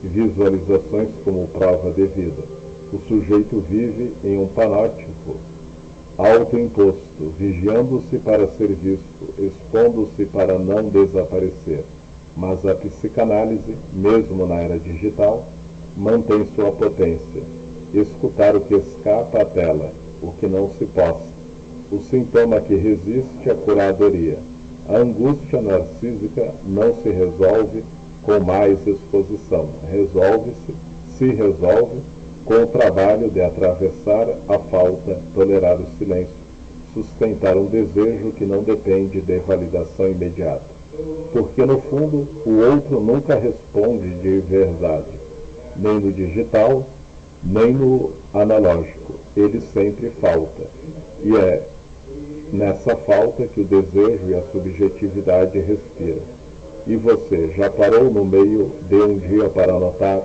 visualizações como prova de vida. O sujeito vive em um panótipo autoimposto, vigiando-se para ser visto, expondo-se para não desaparecer. Mas a psicanálise, mesmo na era digital, mantém sua potência. Escutar o que escapa à tela, o que não se posta. O sintoma que resiste à curadoria. A angústia narcísica não se resolve com mais exposição. Se resolve com o trabalho de atravessar a falta, tolerar o silêncio, sustentar um desejo que não depende de validação imediata. Porque, no fundo, o outro nunca responde de verdade, nem no digital, nem no analógico. Ele sempre falta. E é nessa falta que o desejo e a subjetividade respiram. E você já parou no meio de um dia para notar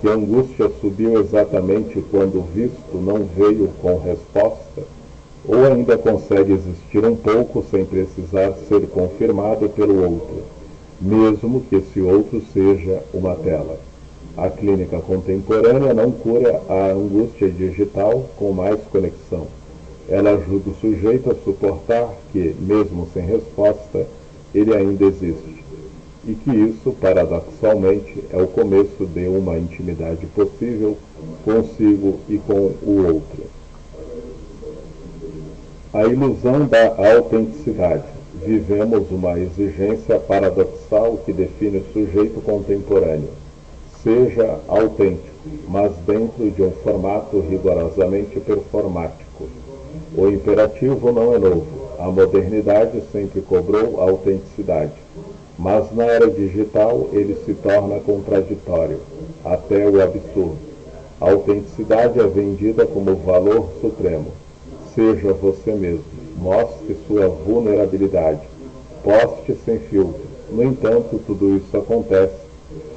que a angústia subiu exatamente quando o visto não veio com resposta? Ou ainda consegue existir um pouco sem precisar ser confirmado pelo outro, mesmo que esse outro seja uma tela? A clínica contemporânea não cura a angústia digital com mais conexão. Ela ajuda o sujeito a suportar que, mesmo sem resposta, ele ainda existe. E que isso, paradoxalmente, é o começo de uma intimidade possível consigo e com o outro. A ilusão da autenticidade. Vivemos uma exigência paradoxal que define o sujeito contemporâneo. seja autêntico, mas dentro de um formato rigorosamente performático. O imperativo não é novo. A modernidade sempre cobrou a autenticidade, mas na era digital ele se torna contraditório, até o absurdo. A autenticidade é vendida como valor supremo. Seja você mesmo, mostre sua vulnerabilidade, poste sem filtro. No entanto, tudo isso acontece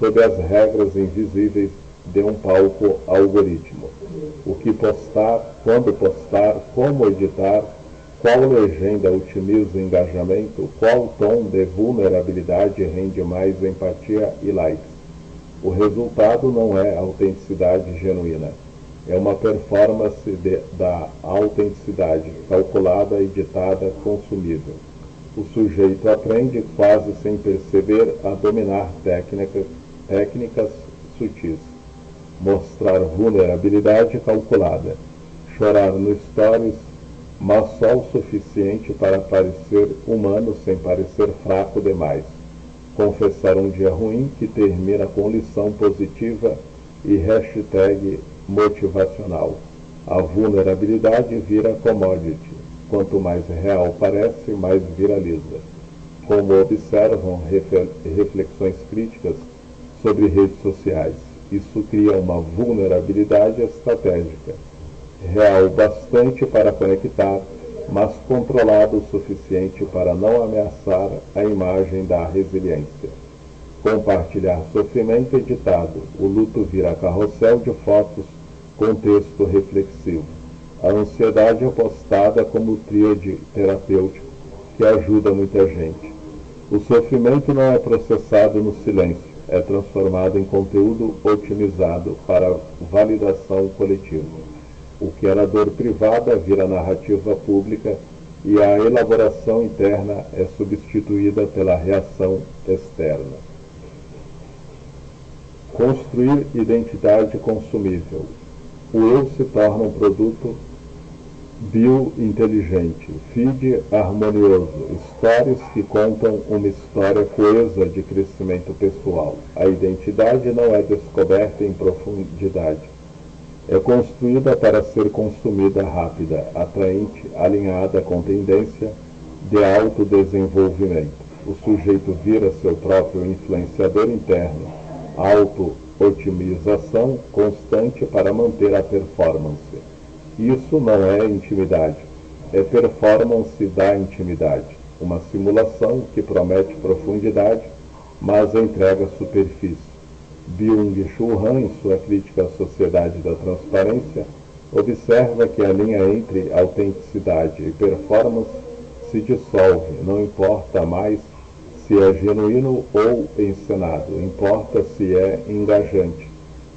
sob as regras invisíveis de um palco algoritmo. O que postar, quando postar, como editar, qual legenda otimiza o engajamento, qual tom de vulnerabilidade rende mais empatia e likes. O resultado não é autenticidade genuína. É uma performance da autenticidade, calculada, editada, consumível. O sujeito aprende, quase sem perceber, a dominar técnicas sutis. Mostrar vulnerabilidade calculada. Chorar no stories, mas só o suficiente para parecer humano sem parecer fraco demais. Confessar um dia ruim que termina com lição positiva e hashtag motivacional. A vulnerabilidade vira commodity. Quanto mais real parece, mais viraliza. Como observam reflexões críticas sobre redes sociais, isso cria uma vulnerabilidade estratégica, real bastante para conectar, mas controlado o suficiente para não ameaçar a imagem da resiliência. Compartilhar sofrimento editado, o luto vira carrossel de fotos com texto reflexivo. A ansiedade é postada como tríade terapêutico que ajuda muita gente. O sofrimento não é processado no silêncio, é transformado em conteúdo otimizado para validação coletiva. O que era dor privada vira narrativa pública e a elaboração interna é substituída pela reação externa. Construir identidade consumível. O eu se torna um produto biointeligente, feed harmonioso, stories que contam uma história coesa de crescimento pessoal. A identidade não é descoberta em profundidade. É construída para ser consumida rápida, atraente, alinhada com tendência de autodesenvolvimento. O sujeito vira seu próprio influenciador interno, auto-otimização constante para manter a performance. Isso não é intimidade, é performance da intimidade, uma simulação que promete profundidade, mas entrega superfície. Byung-Chul Han, em sua crítica à sociedade da transparência, observa que a linha entre autenticidade e performance se dissolve, não importa mais se é genuíno ou encenado, importa se é engajante.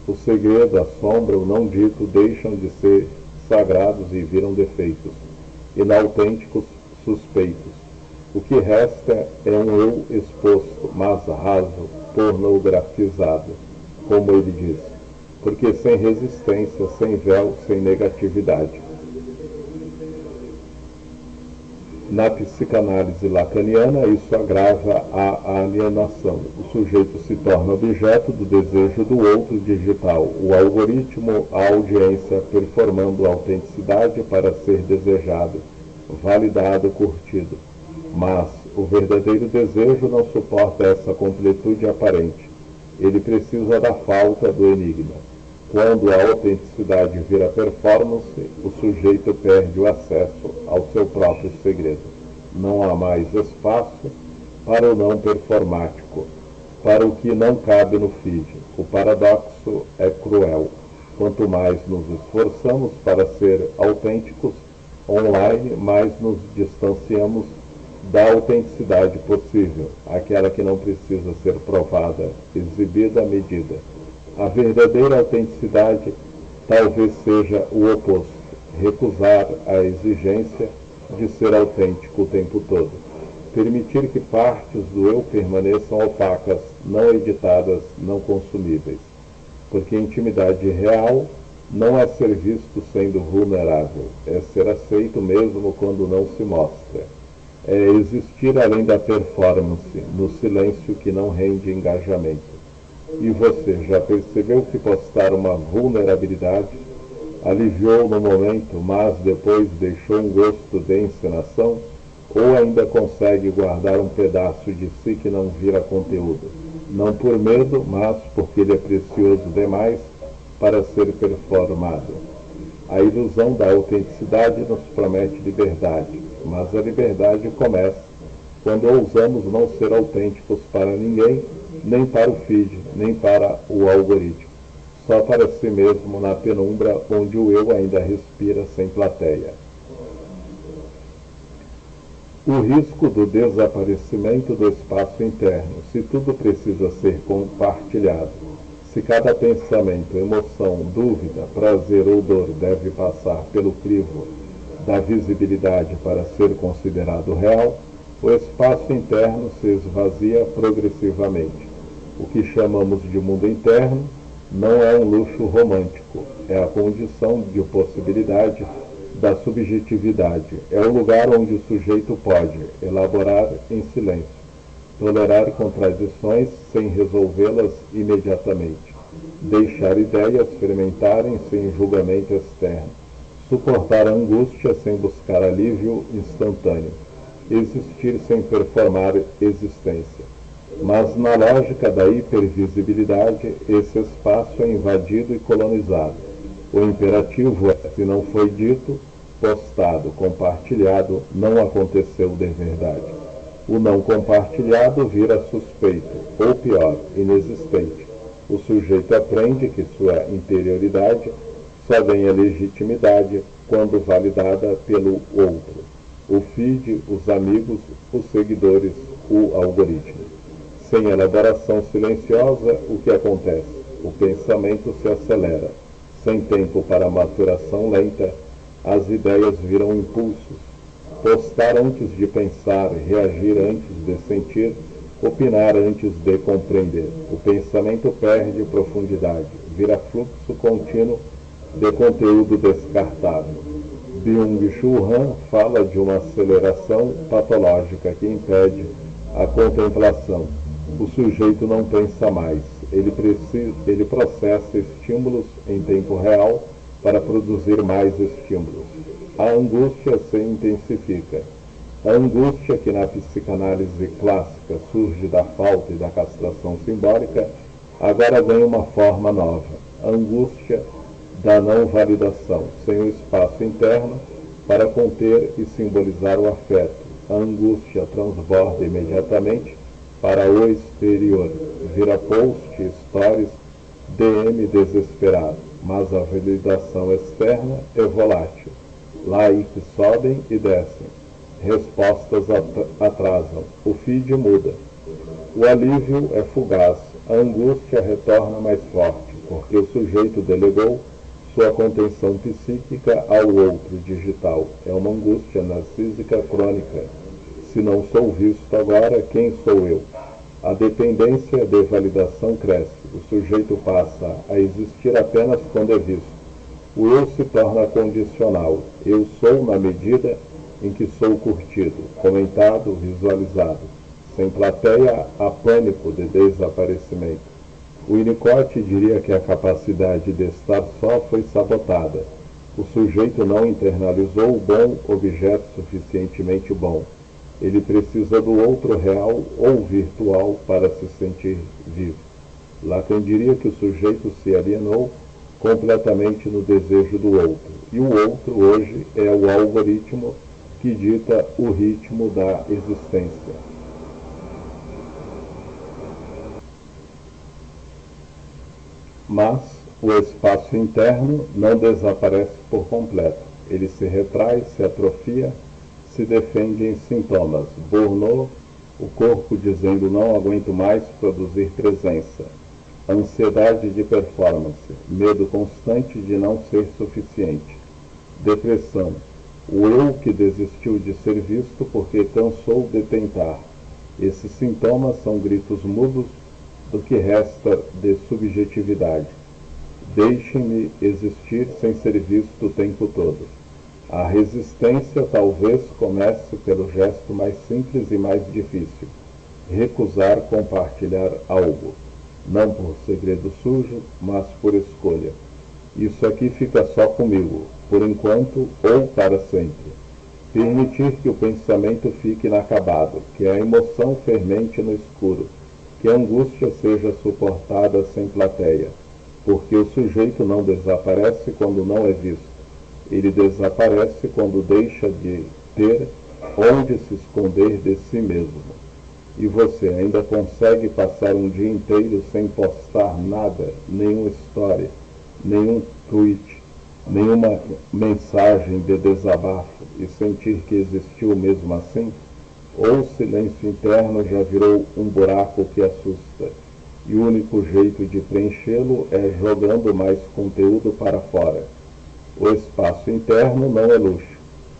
O segredo, a sombra, o não dito deixam de ser sagrados e viram defeitos, inautênticos, suspeitos. O que resta é um eu exposto, mas raso, pornografizado, como ele diz, porque sem resistência, sem véu, sem negatividade. Na psicanálise lacaniana, isso agrava a alienação. O sujeito se torna objeto do desejo do outro digital, o algoritmo, a audiência, performando a autenticidade para ser desejado, validado, curtido. Mas o verdadeiro desejo não suporta essa completude aparente. Ele precisa da falta do enigma. Quando a autenticidade vira performance, o sujeito perde o acesso ao seu próprio segredo. Não há mais espaço para o não performático, para o que não cabe no feed. O paradoxo é cruel. Quanto mais nos esforçamos para ser autênticos online, mais nos distanciamos da autenticidade possível, aquela que não precisa ser provada, exibida, medida. A verdadeira autenticidade talvez seja o oposto, recusar a exigência de ser autêntico o tempo todo, permitir que partes do eu permaneçam opacas, não editadas, não consumíveis, porque intimidade real não é ser visto sendo vulnerável, é ser aceito mesmo quando não se mostra, é existir além da performance, no silêncio que não rende engajamento. E você já percebeu que postar uma vulnerabilidade aliviou no momento, mas depois deixou um gosto de encenação? Ou ainda consegue guardar um pedaço de si que não vira conteúdo? Não por medo, mas porque ele é precioso demais para ser performado. A ilusão da autenticidade nos promete liberdade, mas a liberdade começa quando ousamos não ser autênticos para ninguém, nem para o feed, nem para o algoritmo. Só para si mesmo na penumbra onde o eu ainda respira sem plateia. O risco do desaparecimento do espaço interno, se tudo precisa ser compartilhado, se cada pensamento, emoção, dúvida, prazer ou dor deve passar pelo crivo da visibilidade para ser considerado real, o espaço interno se esvazia progressivamente. O que chamamos de mundo interno não é um luxo romântico, é a condição de possibilidade da subjetividade. É o lugar onde o sujeito pode elaborar em silêncio, tolerar contradições sem resolvê-las imediatamente, deixar ideias fermentarem sem julgamento externo, suportar a angústia sem buscar alívio instantâneo, existir sem performar existência. Mas na lógica da hipervisibilidade, esse espaço é invadido e colonizado. O imperativo é, se não foi dito, postado, compartilhado, não aconteceu de verdade. O não compartilhado vira suspeito, ou pior, inexistente. O sujeito aprende que sua interioridade só ganha legitimidade quando validada pelo outro. O feed, os amigos, os seguidores, o algoritmo. Sem elaboração silenciosa, o que acontece? O pensamento se acelera. Sem tempo para maturação lenta, as ideias viram impulsos. Postar antes de pensar, reagir antes de sentir, opinar antes de compreender. O pensamento perde profundidade, vira fluxo contínuo de conteúdo descartável. Byung-Chul Han fala de uma aceleração patológica que impede a contemplação. O sujeito não pensa mais, ele processa estímulos em tempo real para produzir mais estímulos. A angústia se intensifica. A angústia que na psicanálise clássica surge da falta e da castração simbólica, agora ganha uma forma nova. A angústia da não validação, sem o espaço interno para conter e simbolizar o afeto. A angústia transborda imediatamente para o exterior, vira post, stories, DM desesperado, mas a validação externa é volátil. Likes sobem e descem, respostas atrasam, o feed muda. O alívio é fugaz, a angústia retorna mais forte, porque o sujeito delegou sua contenção psíquica ao outro digital. É uma angústia narcísica crônica. Se não sou visto agora, quem sou eu? A dependência de validação cresce. O sujeito passa a existir apenas quando é visto. O eu se torna condicional. Eu sou na medida em que sou curtido, comentado, visualizado. Sem plateia, há pânico de desaparecimento. O Winnicott diria que a capacidade de estar só foi sabotada. O sujeito não internalizou o bom objeto suficientemente bom. Ele precisa do outro real ou virtual para se sentir vivo. Lacan diria que o sujeito se alienou completamente no desejo do outro. E o outro hoje é o algoritmo que dita o ritmo da existência. Mas o espaço interno não desaparece por completo. Ele se retrai, se atrofia, se defende em sintomas. Burnout, o corpo dizendo não aguento mais produzir presença. Ansiedade de performance, medo constante de não ser suficiente. Depressão, o eu que desistiu de ser visto porque cansou de tentar. Esses sintomas são gritos mudos do que resta de subjetividade. Deixem-me existir sem ser visto o tempo todo. A resistência talvez comece pelo gesto mais simples e mais difícil: recusar compartilhar algo. não por segredo sujo, mas por escolha. Isso aqui fica só comigo, por enquanto ou para sempre. Permitir que o pensamento fique inacabado, que a emoção fermente no escuro, que a angústia seja suportada sem plateia, porque o sujeito não desaparece quando não é visto. Ele desaparece quando deixa de ter onde se esconder de si mesmo. E você ainda consegue passar um dia inteiro sem postar nada, nenhuma história, nenhum tweet, nenhuma mensagem de desabafo e sentir que existiu mesmo assim? Ou o silêncio interno já virou um buraco que assusta, e o único jeito de preenchê-lo é jogando mais conteúdo para fora? O espaço interno não é luxo,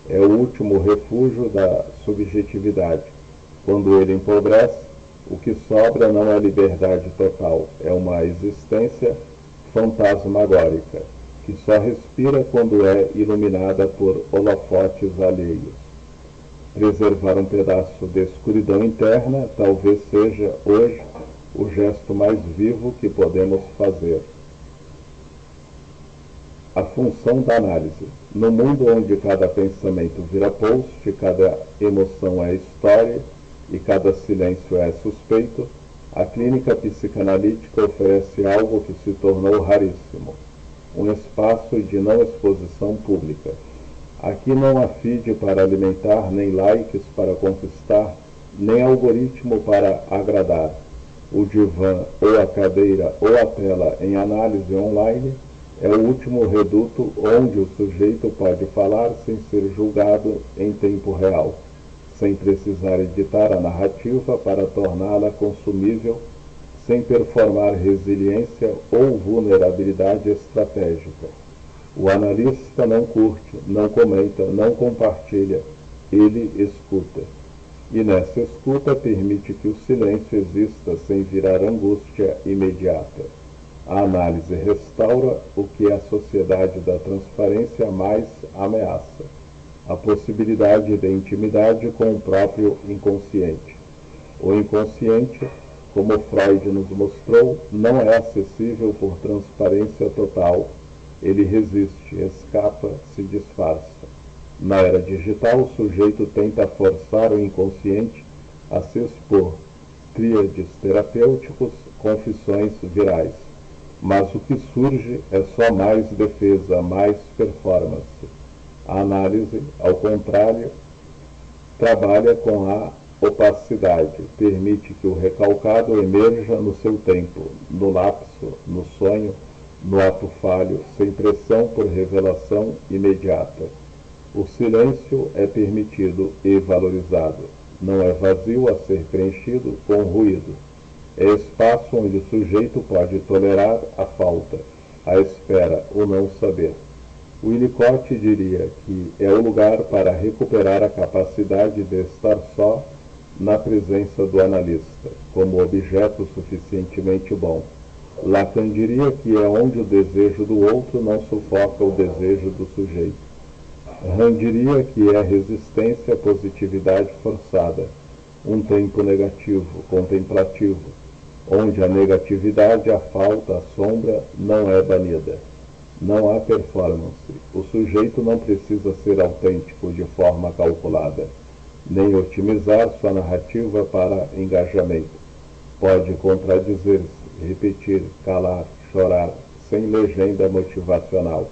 é o último refúgio da subjetividade. Quando ele empobrece, o que sobra não é liberdade total, é uma existência fantasmagórica, que só respira quando é iluminada por holofotes alheios. Preservar um pedaço de escuridão interna talvez seja, hoje, o gesto mais vivo que podemos fazer. A função da análise. No mundo onde cada pensamento vira post, cada emoção é história e cada silêncio é suspeito, a clínica psicanalítica oferece algo que se tornou raríssimo: um espaço de não exposição pública. Aqui não há feed para alimentar, nem likes para conquistar, nem algoritmo para agradar. O divã, ou a cadeira, ou a tela em análise online é o último reduto onde o sujeito pode falar sem ser julgado em tempo real, sem precisar editar a narrativa para torná-la consumível, sem performar resiliência ou vulnerabilidade estratégica. O analista não curte, não comenta, não compartilha, ele escuta. E nessa escuta permite que o silêncio exista sem virar angústia imediata. A análise restaura o que a sociedade da transparência mais ameaça: a possibilidade de intimidade com o próprio inconsciente. O inconsciente, como Freud nos mostrou, não é acessível por transparência total. Ele resiste, escapa, se disfarça. Na era digital, o sujeito tenta forçar o inconsciente a se expor. Tríades terapêuticos, confissões virais. Mas o que surge é só mais defesa, mais performance. A análise, ao contrário, trabalha com a opacidade, permite que o recalcado emerja no seu tempo, no lapso, no sonho, no ato falho, sem pressão por revelação imediata. O silêncio é permitido e valorizado, não é vazio a ser preenchido com ruído. É espaço onde o sujeito pode tolerar a falta, a espera, o não saber. Winnicott diria que é o lugar para recuperar a capacidade de estar só na presença do analista, como objeto suficientemente bom. Lacan diria que é onde o desejo do outro não sufoca o desejo do sujeito. Rand diria que é resistência à positividade forçada, um tempo negativo, contemplativo, onde a negatividade, a falta, a sombra não é banida. Não há performance. O sujeito não precisa ser autêntico de forma calculada, nem otimizar sua narrativa para engajamento. Pode contradizer-se, repetir, calar, chorar, sem legenda motivacional.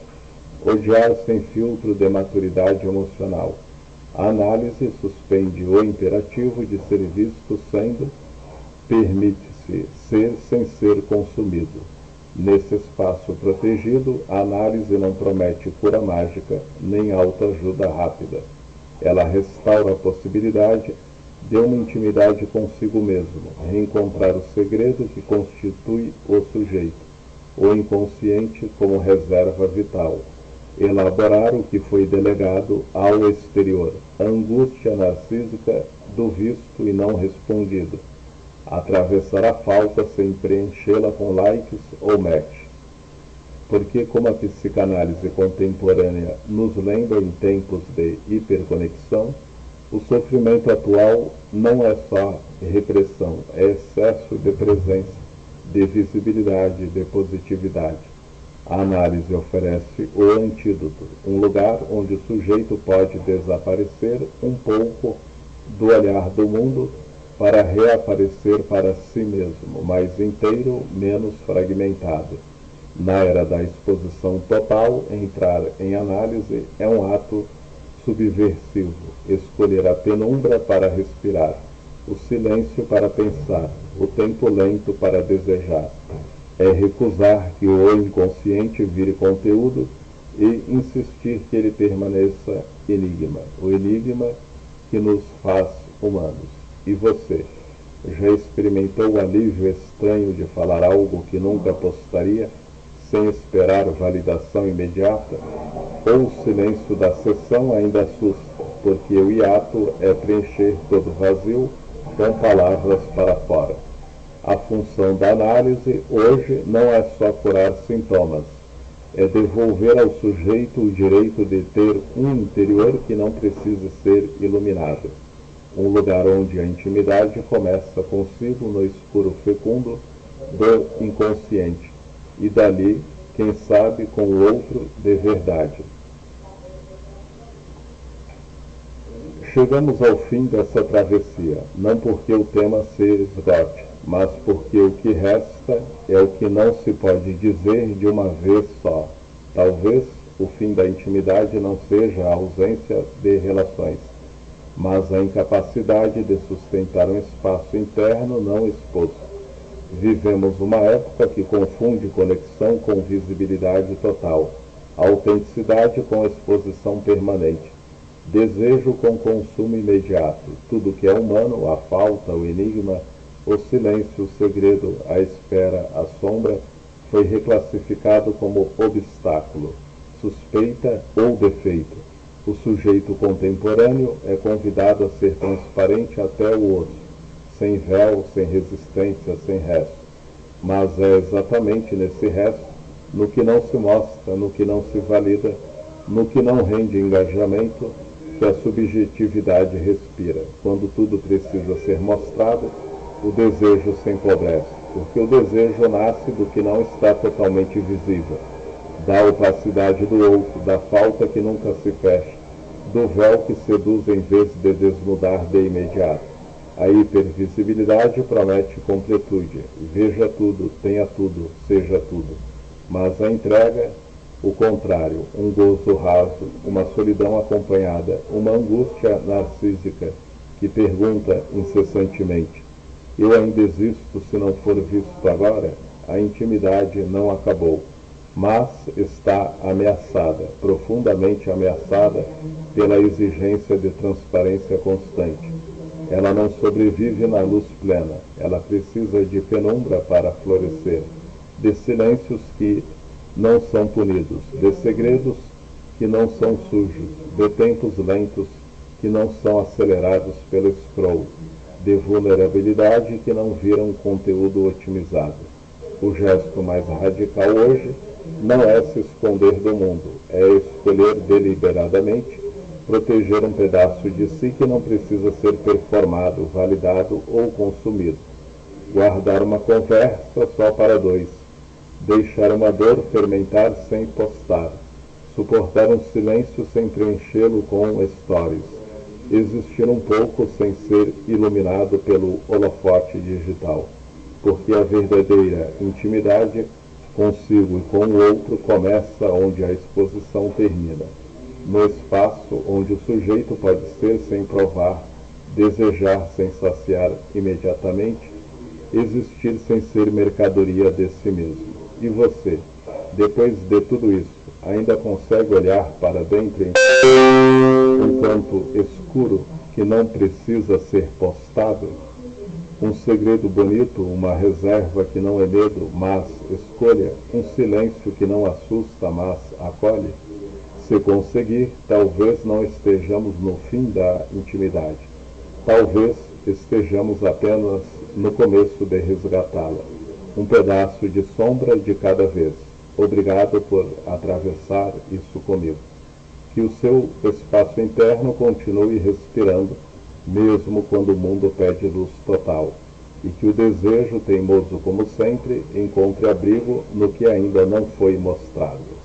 Odiar sem filtro de maturidade emocional. A análise suspende o imperativo de ser visto sendo, permite-se ser sem ser consumido. Nesse espaço protegido, a análise não promete cura mágica, nem autoajuda rápida. Ela restaura a possibilidade de uma intimidade consigo mesmo, reencontrar o segredo que constitui o sujeito, o inconsciente como reserva vital, elaborar o que foi delegado ao exterior, a angústia narcísica do visto e não respondido, atravessar a falta sem preenchê-la com likes ou match. Porque, como a psicanálise contemporânea nos lembra em tempos de hiperconexão, o sofrimento atual não é só repressão, é excesso de presença. de visibilidade, de positividade. A análise oferece o antídoto, um lugar onde o sujeito pode desaparecer um pouco do olhar do mundo para reaparecer para si mesmo, mais inteiro, menos fragmentado. Na era da exposição total, entrar em análise é um ato subversivo, escolher a penumbra para respirar, o silêncio para pensar, o tempo lento para desejar. É recusar que o inconsciente vire conteúdo e insistir que ele permaneça enigma, o enigma que nos faz humanos. E você, já experimentou o alívio estranho de falar algo que nunca postaria, sem esperar validação imediata? Ou o silêncio da sessão ainda assusta, porque o hiato é preencher todo vazio com palavras para fora. A função da análise hoje não é só curar sintomas, é devolver ao sujeito o direito de ter um interior que não precise ser iluminado. Um lugar onde a intimidade começa consigo no escuro fecundo do inconsciente, e dali, quem sabe, com o outro de verdade. Chegamos ao fim dessa travessia, não porque o tema se esgote, mas porque o que resta é o que não se pode dizer de uma vez só. Talvez o fim da intimidade não seja a ausência de relações, mas a incapacidade de sustentar um espaço interno não exposto. Vivemos uma época que confunde conexão com visibilidade total, autenticidade com exposição permanente, desejo com consumo imediato. Tudo que é humano, a falta, o enigma, o silêncio, o segredo, a espera, a sombra, foi reclassificado como obstáculo, suspeita ou defeito. O sujeito contemporâneo é convidado a ser transparente até o osso, sem véu, sem resistência, sem resto. Mas é exatamente nesse resto, no que não se mostra, no que não se valida, no que não rende engajamento, que a subjetividade respira. Quando tudo precisa ser mostrado, o desejo se empobrece, porque o desejo nasce do que não está totalmente visível, da opacidade do outro, da falta que nunca se fecha, do véu que seduz em vez de desnudar de imediato. A hipervisibilidade promete completude, veja tudo, tenha tudo, seja tudo. Mas a entrega, o contrário, um gozo raso, uma solidão acompanhada, uma angústia narcísica que pergunta incessantemente: eu ainda existo se não for visto agora? A intimidade não acabou, mas está ameaçada, profundamente ameaçada pela exigência de transparência constante. Ela não sobrevive na luz plena, ela precisa de penumbra para florescer, de silêncios que não são punidos, de segredos que não são sujos, de tempos lentos que não são acelerados pelo scroll, de vulnerabilidade que não viram conteúdo otimizado. O gesto mais radical hoje não é se esconder do mundo, é escolher deliberadamente proteger um pedaço de si que não precisa ser performado, validado ou consumido. Guardar uma conversa só para dois. Deixar uma dor fermentar sem postar. Suportar um silêncio sem preenchê-lo com stories. Existir um pouco sem ser iluminado pelo holofote digital. Porque a verdadeira intimidade consigo e com o outro começa onde a exposição termina. No espaço onde o sujeito pode ser sem provar, desejar sem saciar imediatamente, existir sem ser mercadoria de si mesmo. E você, depois de tudo isso, ainda consegue olhar para dentro em um campo escuro que não precisa ser postado? Um segredo bonito, uma reserva que não é medo, mas escolha, um silêncio que não assusta, mas acolhe? Se conseguir, talvez não estejamos no fim da intimidade. Talvez estejamos apenas no começo de resgatá-la. Um pedaço de sombra de cada vez. Obrigado por atravessar isso comigo. Que o seu espaço interno continue respirando, mesmo quando o mundo pede luz total. e que o desejo, teimoso como sempre, encontre abrigo no que ainda não foi mostrado.